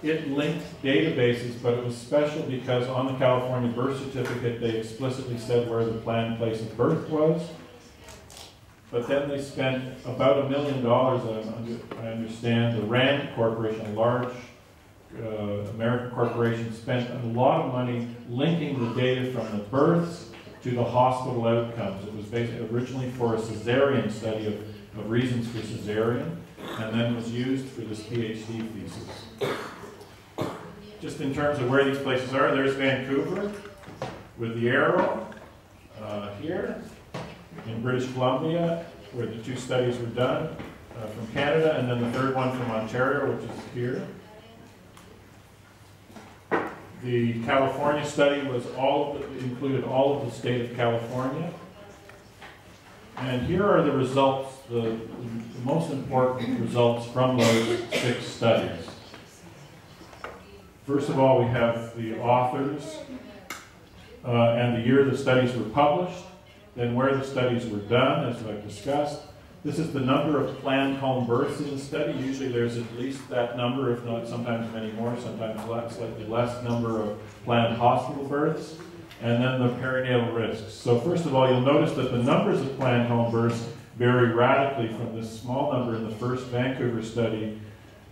it linked databases, but it was special because on the California birth certificate, they explicitly said where the planned place of birth was. But then they spent about $1 million, I understand. The RAND Corporation, a large American corporation, spent a lot of money linking the data from the births to the hospital outcomes. It was basically originally for a cesarean study of reasons for cesarean, and then was used for this PhD thesis. Just in terms of where these places are, there's Vancouver with the arrow here. In British Columbia, where the two studies were done, from Canada, and then the third one from Ontario, which is here. The California study was included all of the state of California. And here are the results, the most important results from those 6 studies. First of all, we have the authors and the year the studies were published. Then where the studies were done, as I've discussed. This is the number of planned home births in the study. Usually there's at least that number, if not sometimes many more, sometimes slightly less number of planned hospital births. And then the perinatal risks. So first of all, you'll notice that the numbers of planned home births vary radically from this small number in the first Vancouver study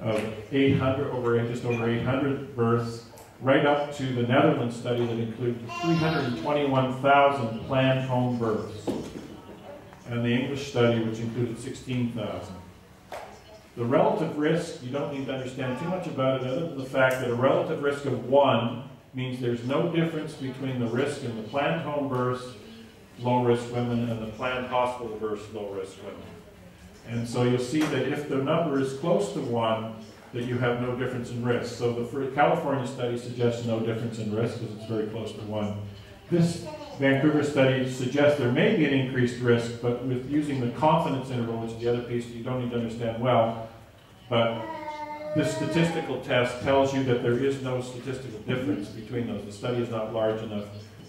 of 800, just over 800 births, right up to the Netherlands study that included 321,000 planned home births, and the English study, which included 16,000. The relative risk, you don't need to understand too much about it, other than the fact that a relative risk of 1 means there's no difference between the risk in the planned home births, low-risk women, and the planned hospital births, low-risk women. And so you'll see that if the number is close to 1, that you have no difference in risk. So the California study suggests no difference in risk because it's very close to 1. This Vancouver study suggests there may be an increased risk, but with using the confidence interval, which is the other piece you don't need to understand well, but this statistical test tells you that there is no statistical difference between those. The study is not large enough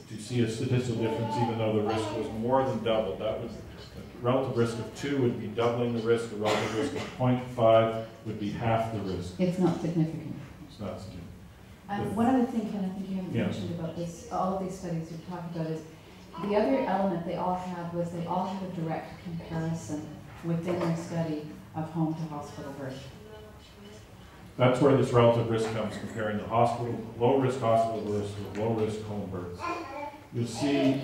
to see a statistical difference, even though the risk was more than doubled. That would, a relative risk of 2 would be doubling the risk, a relative risk of 0.5 would be half the risk. It's not significant. It's not significant. One other thing, Ken, I think you haven't Yeah. mentioned about this, all of these studies you've talked about is, the other element they all had was they all had a direct comparison within their study of home to hospital birth. That's where this relative risk comes, comparing the hospital, low-risk hospital births with low-risk home births. You'll see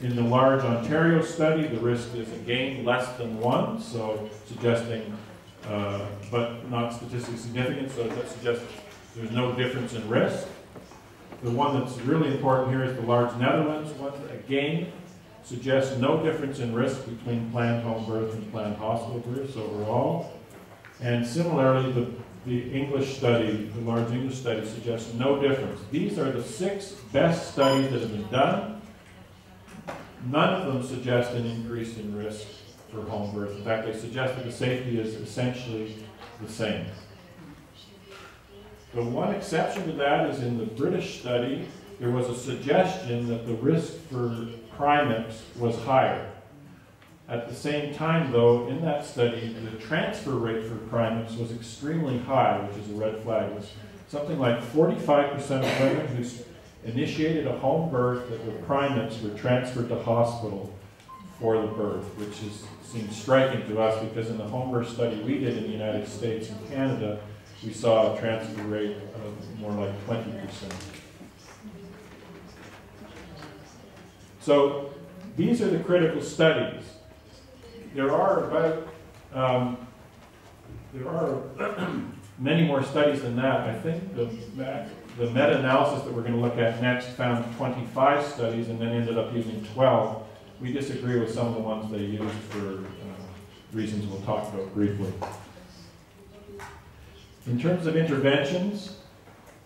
in the large Ontario study, the risk is again less than 1, so suggesting, but not statistically significant, so that suggests there's no difference in risk. The one that's really important here is the large Netherlands one. Again, suggests no difference in risk between planned home birth and planned hospital births overall. And similarly, the English study, the large English study, suggests no difference. These are the 6 best studies that have been done. None of them suggest an increase in risk for home birth. In fact, they suggest that the safety is essentially the same. The one exception to that is in the British study, there was a suggestion that the risk for primates was higher. At the same time, though, in that study, the transfer rate for primates was extremely high, which is a red flag. It was something like 45% of women who initiated a home birth that were primates were transferred to hospital for the birth, which seems striking to us because in the home birth study we did in the United States and Canada, we saw a transfer rate of more like 20%. So these are the critical studies. There are about many more studies than that. I think the meta-analysis that we're going to look at next found 25 studies and then ended up using 12. We disagree with some of the ones they used for reasons we'll talk about briefly. In terms of interventions,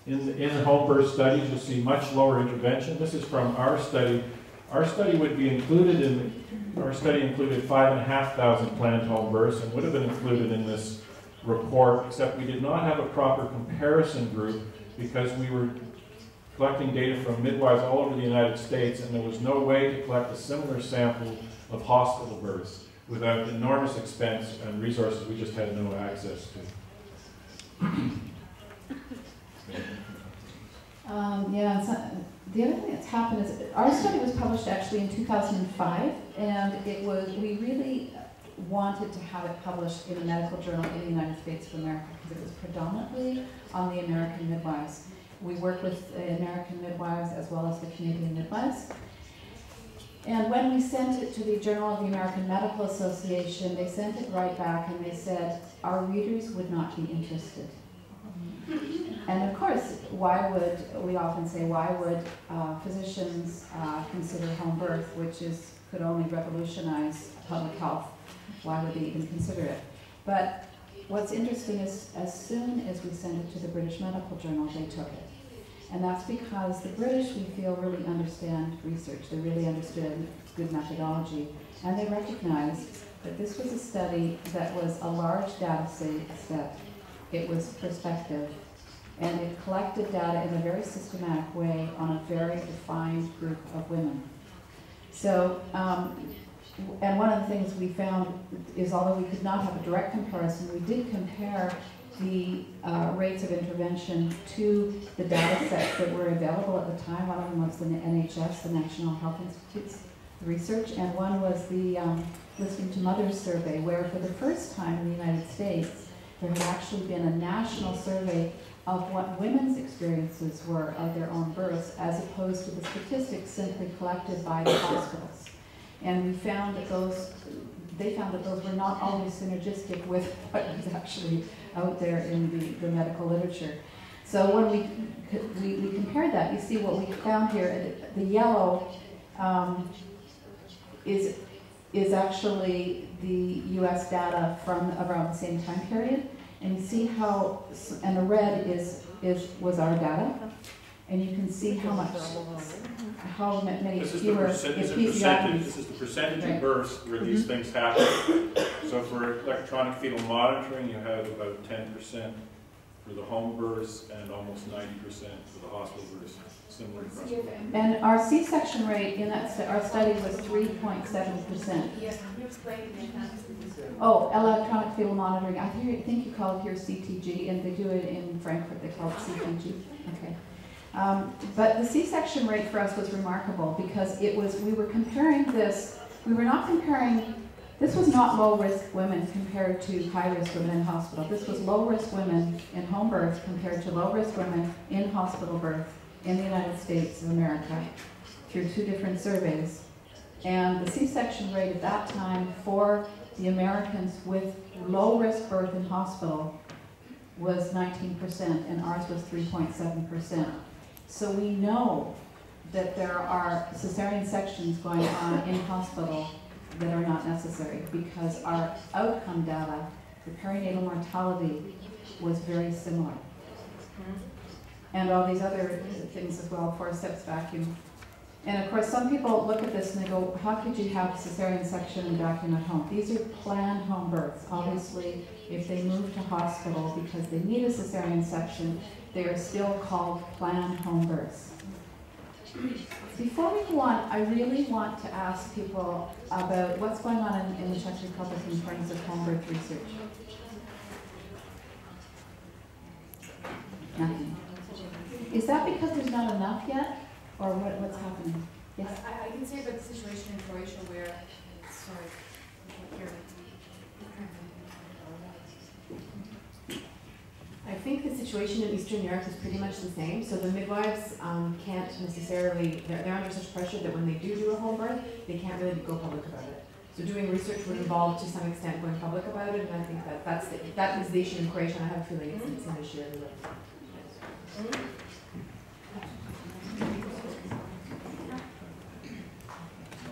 in home birth studies, you'll see much lower intervention. This is from our study. Our study would be included in, our study included 5,500 planned home births and would have been included in this report, except we did not have a proper comparison group because we were collecting data from midwives all over the United States, and there was no way to collect a similar sample of hospital births without enormous expense and resources we just had no access to. The other thing that's happened is our study was published actually in 2005, and we really wanted to have it published in a medical journal in the United States of America because it was predominantly on the American midwives. We worked with American midwives as well as the Canadian midwives. And when we sent it to the Journal of the American Medical Association, they sent it right back and they said, our readers would not be interested. And of course, we often say, why would physicians consider home birth, which could only revolutionize public health? Why would they even consider it? But what's interesting is as soon as we sent it to the British Medical Journal, they took it. And that's because the British, we feel, really understand research. They really understood good methodology. And they recognized that this was a study that was a large data set. It was prospective. And it collected data in a very systematic way on a very defined group of women. So, and one of the things we found is, although we could not have a direct comparison, we did compare the rates of intervention to the data sets that were available at the time. One of them was the NHS, the National Health Institute's research, and one was the Listening to Mothers survey, where for the first time in the United States, there had actually been a national survey of what women's experiences were of their own births, as opposed to the statistics simply collected by the hospitals. And we found that they found that those were not always synergistic with what was actually out there in the medical literature. So when we compared that, you see what we found here. The yellow is actually the U.S. data from around the same time period, and you see how, and the red was our data, and you can see how many fewer. This is the percentage of births where these things happen. So for electronic fetal monitoring, you have about 10% for the home births and almost 90% for the hospital births. Similar across the board. And our C-section rate in our study was 3.7%. Yes, you explained it. Oh, electronic fetal monitoring. I think you call it here CTG, and they do it in Frankfurt. They call it CTG. Okay. But the C-section rate for us was remarkable because we were comparing this. We were not comparing. This was not low-risk women compared to high-risk women in hospital. This was low-risk women in home birth compared to low-risk women in hospital birth in the United States of America through 2 different surveys. And the C-section rate at that time for the Americans with low-risk birth in hospital was 19%, and ours was 3.7%. So we know that there are cesarean sections going on in hospital that are not necessary because our outcome data, the perinatal mortality, was very similar. And all these other things as well, forceps, vacuum. And of course, some people look at this and they go, how could you have cesarean section and vacuum at home? These are planned home births. Obviously, if they move to hospital because they need a cesarean section, they are still called planned home births. Before we go on, I really want to ask people about what's going on in the Czech Republic in terms of home birth research. Nothing. Is that because there's not enough yet, or what's happening? Yes. I can say about the situation in Croatia where, sorry, here. I think the situation in Eastern Europe is pretty much the same. So the midwives can't necessarily, they're under such pressure that when they do a home birth, they can't really go public about it. So doing research would involve, to some extent, going public about it, and I think that is the issue in Croatia, and I have a feeling it's an issue everywhere.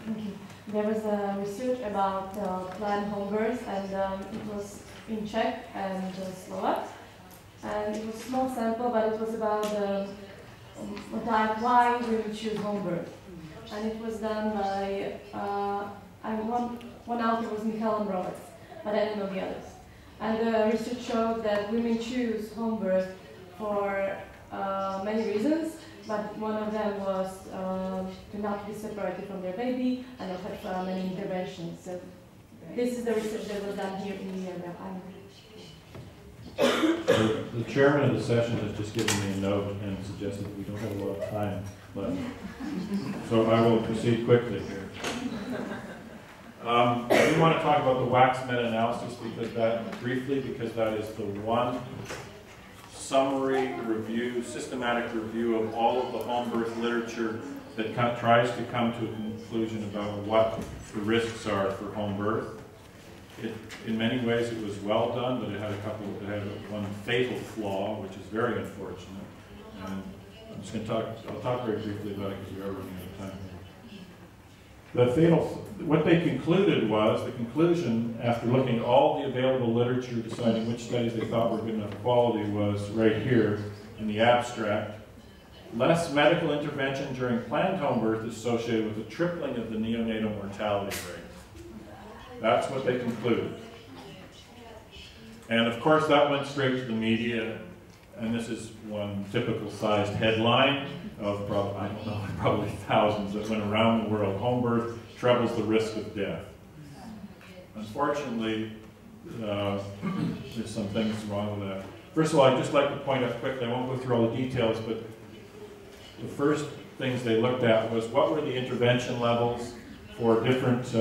Thank you. There was a research about planned home births, and it was in Czech and Slovak. And it was a small sample, but it was about why women choose home birth. And it was done by, one author was Michal Ambrovec, but I don't know the others. And the research showed that women choose home birth for many reasons, but one of them was to not be separated from their baby and not have many interventions. So this is the research that was done here in the The chairman of the session has just given me a note and suggested that we don't have a lot of time left. So I will proceed quickly here. We want to talk about the WACS meta-analysis briefly because that is the one summary review, systematic review of all of the home birth literature that tries to come to a conclusion about what the risks are for home birth. In many ways it was well done, but it had one fatal flaw, which is very unfortunate. And I'm just going to I'll talk very briefly about it because we are running out of time. What they concluded was, the conclusion after looking at all the available literature, deciding which studies they thought were good enough quality, was right here in the abstract. Less medical intervention during planned home birth is associated with a tripling of the neonatal mortality rate. That's what they concluded. And of course that went straight to the media, and this is one typical sized headline of probably thousands that went around the world. Home birth trebles the risk of death. Unfortunately, there's some things wrong with that. First of all, I'd just like to point out quickly, I won't go through all the details, but the first things they looked at was what were the intervention levels for different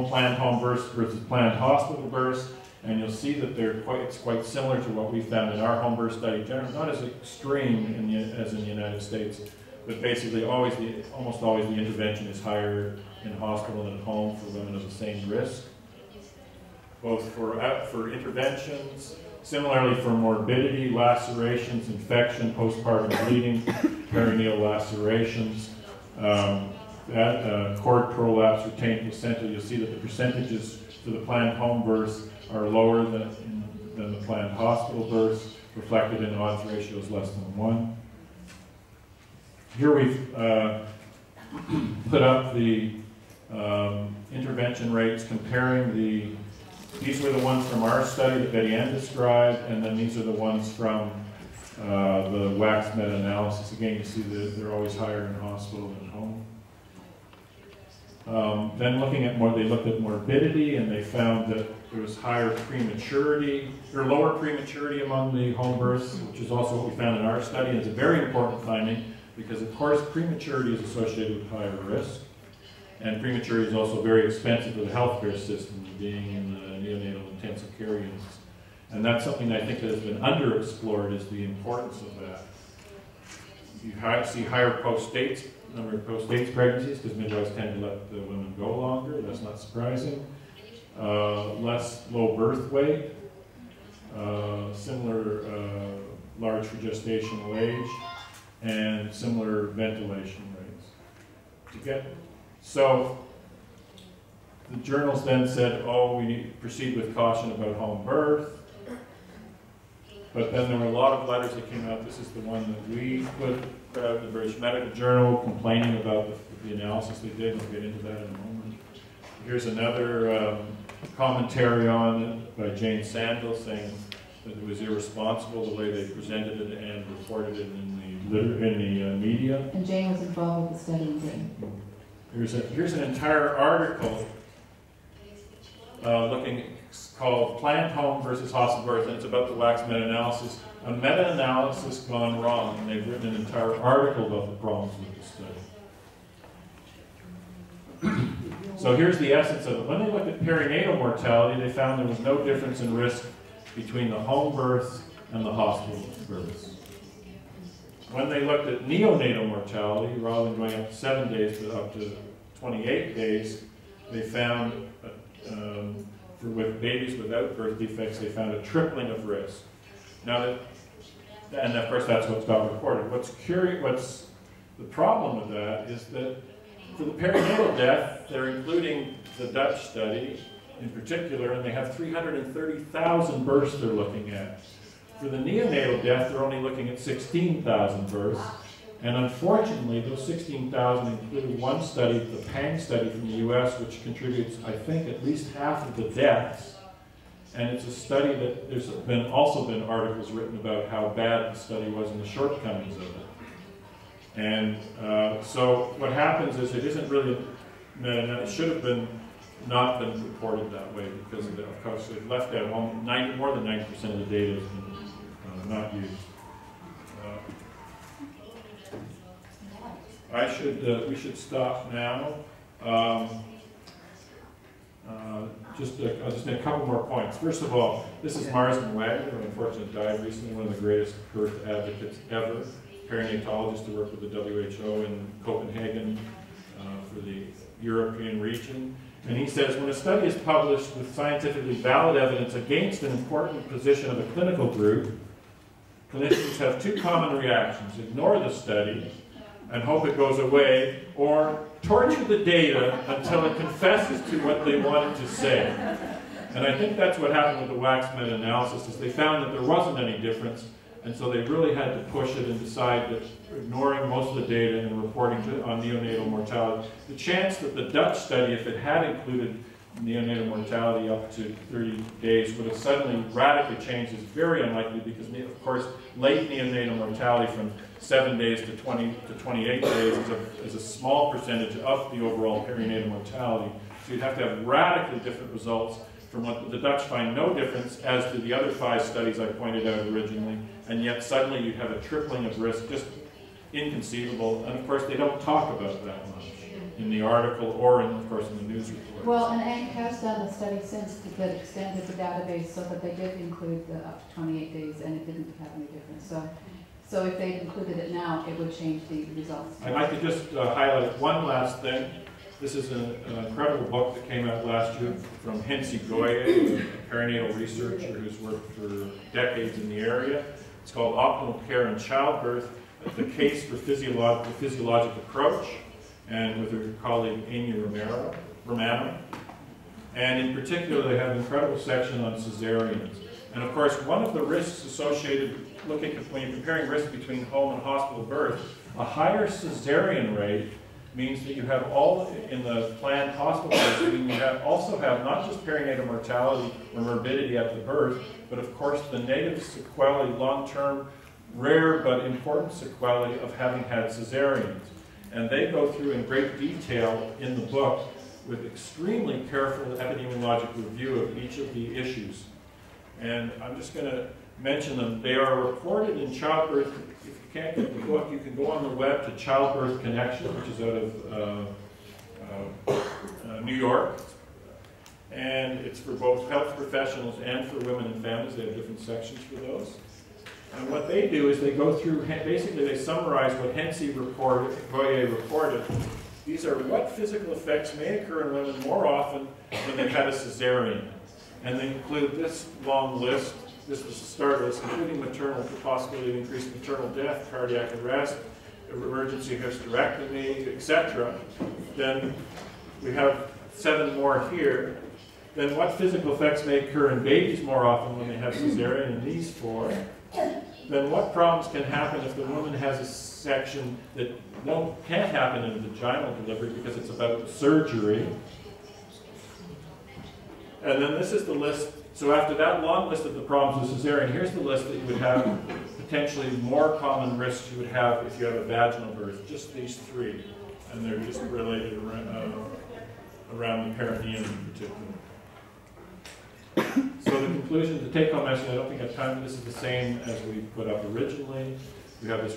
planned home births versus planned hospital births, and you'll see that it's quite similar to what we found in our home birth study. Generally, not as extreme as in the United States, but basically almost always the intervention is higher in hospital than at home for women of the same risk, both for interventions, similarly for morbidity, lacerations, infection, postpartum bleeding, perineal lacerations, cord prolapse, retained placenta. You'll see that the percentages for the planned home births are lower than the planned hospital births, reflected in odds ratios less than 1. Here we've put up the intervention rates comparing these were the ones from our study that Betty Ann described, and then these are the ones from the WACS meta-analysis. Again, you see that they're always higher in hospital than home. Then they looked at morbidity, and they found that there was lower prematurity among the home births, which is also what we found in our study. And it's a very important finding because, of course, prematurity is associated with higher risk, and prematurity is also very expensive to the healthcare system, being in the neonatal intensive care units. And that's something I think that has been underexplored, is the importance of that. You see higher number of post-dates pregnancies because midwives tend to let the women go longer. That's not surprising. Less low birth weight, similar large for gestational age, and similar ventilation rates. So the journals then said, we need to proceed with caution about home birth. But then there were a lot of letters that came out. This is the one that we put out in the British Medical Journal complaining about the analysis they did. We'll get into that in a moment. Here's another commentary on it by Jane Sandel saying that it was irresponsible the way they presented it and reported it in the media. And Jane was involved with the study in Britain. Here's an entire article called Planned Home versus Hospital Birth, and it's about the Wax meta-analysis. A meta-analysis gone wrong, and they've written an entire article about the problems with the study. So here's the essence of it. When they looked at perinatal mortality, they found there was no difference in risk between the home births and the hospital births. When they looked at neonatal mortality, rather than going up to 7 days, but up to 28 days, they found, with babies without birth defects, they found a tripling of risk. Now, and of course that's what's got reported. What's the problem with that is that for the perinatal death, they're including the Dutch study in particular, and they have 330,000 births they're looking at. For the neonatal death, they're only looking at 16,000 births. And unfortunately, those 16,000 included one study, the Pang study from the US, which contributes, I think, at least half of the deaths. And it's a study that there's also been articles written about how bad the study was and the shortcomings of it. And so what happens is it isn't really, it should have been not been reported that way because of course they've left out more than 90% of the data has been not used. We should stop now. I'll just make a couple more points. First of all, this is Marsden Wagner, who unfortunately died recently, one of the greatest birth advocates ever, perinatologist to work with the WHO in Copenhagen for the European region. And he says, when a study is published with scientifically valid evidence against an important position of a clinical group, clinicians have two common reactions: ignore the study and hope it goes away, or torture the data until it confesses to what they wanted to say. And I think that's what happened with the Wax meta-analysis, is they found that there wasn't any difference, and so they really had to push it and decide that ignoring most of the data and reporting on neonatal mortality, the chance that the Dutch study, if it had included neonatal mortality up to 30 days, would have suddenly radically changed is very unlikely because, of course, late neonatal mortality from 7 days to 20 to 28 days is a small percentage of the overall perinatal mortality. So you'd have to have radically different results from what the Dutch find no difference as to the other 5 studies I pointed out originally, and yet suddenly you'd have a tripling of risk, just inconceivable. And of course they don't talk about that much in the article or of course in the news report. Well, and ANC has done a study since that extended the database so that they did include the up to 28 days and it didn't have any difference. So if they'd included it now, it would change the results. I'd like to just highlight one last thing. This is an incredible book that came out last year from Hensi Goye, a perinatal researcher who's worked for decades in the area. It's called Optimal Care in Childbirth, the Case for Physiologic Approach, and with her colleague Amy Romano. And in particular, they have an incredible section on cesareans. And of course, one of the risks associated, when you're comparing risk between home and hospital birth, a higher cesarean rate means that you have in the planned hospital birth, you also have not just perinatal mortality or morbidity at the birth, but of course the negative sequelae, long-term, rare but important sequelae of having had cesareans. And they go through in great detail in the book with extremely careful epidemiologic review of each of the issues. And I'm just going to mention them. They are reported in Childbirth. If you can't get the book, you can go on the web to Childbirth Connection, which is out of New York. And it's for both health professionals and for women and families. They have different sections for those. And what they do is they go through, basically they summarize what Hensi Goye reported. These are what physical effects may occur in women more often when they've had a cesarean. And they include this long list. This was the start list, including maternal, the possibility of increased maternal death, cardiac arrest, emergency hysterectomy, etc. Then we have 7 more here. Then what physical effects may occur in babies more often when they have cesarean, and these 4. Then what problems can happen if the woman has a section that can't happen in vaginal delivery because it's about surgery. And then this is the list So after that long list of the problems with cesarean, here's the list that you would have potentially more common risks you would have if you have a vaginal birth. Just these three, and they're just related around the peritoneum in particular. So the conclusion, the take-home message, I don't think I have time. This is the same as we put up originally. We have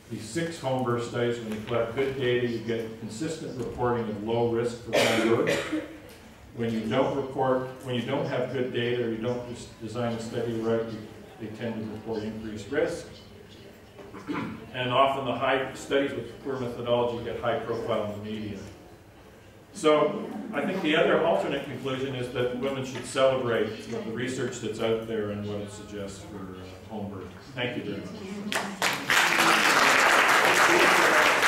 these 6 home birth studies. When you collect good data, you get consistent reporting of low risk for home birth. When you don't have good data, or you don't design a study right, they tend to report increased risk. And often the high studies with poor methodology get high profile in the media. So I think the other alternate conclusion is that women should celebrate the research that's out there and what it suggests for home birth. Thank you very much.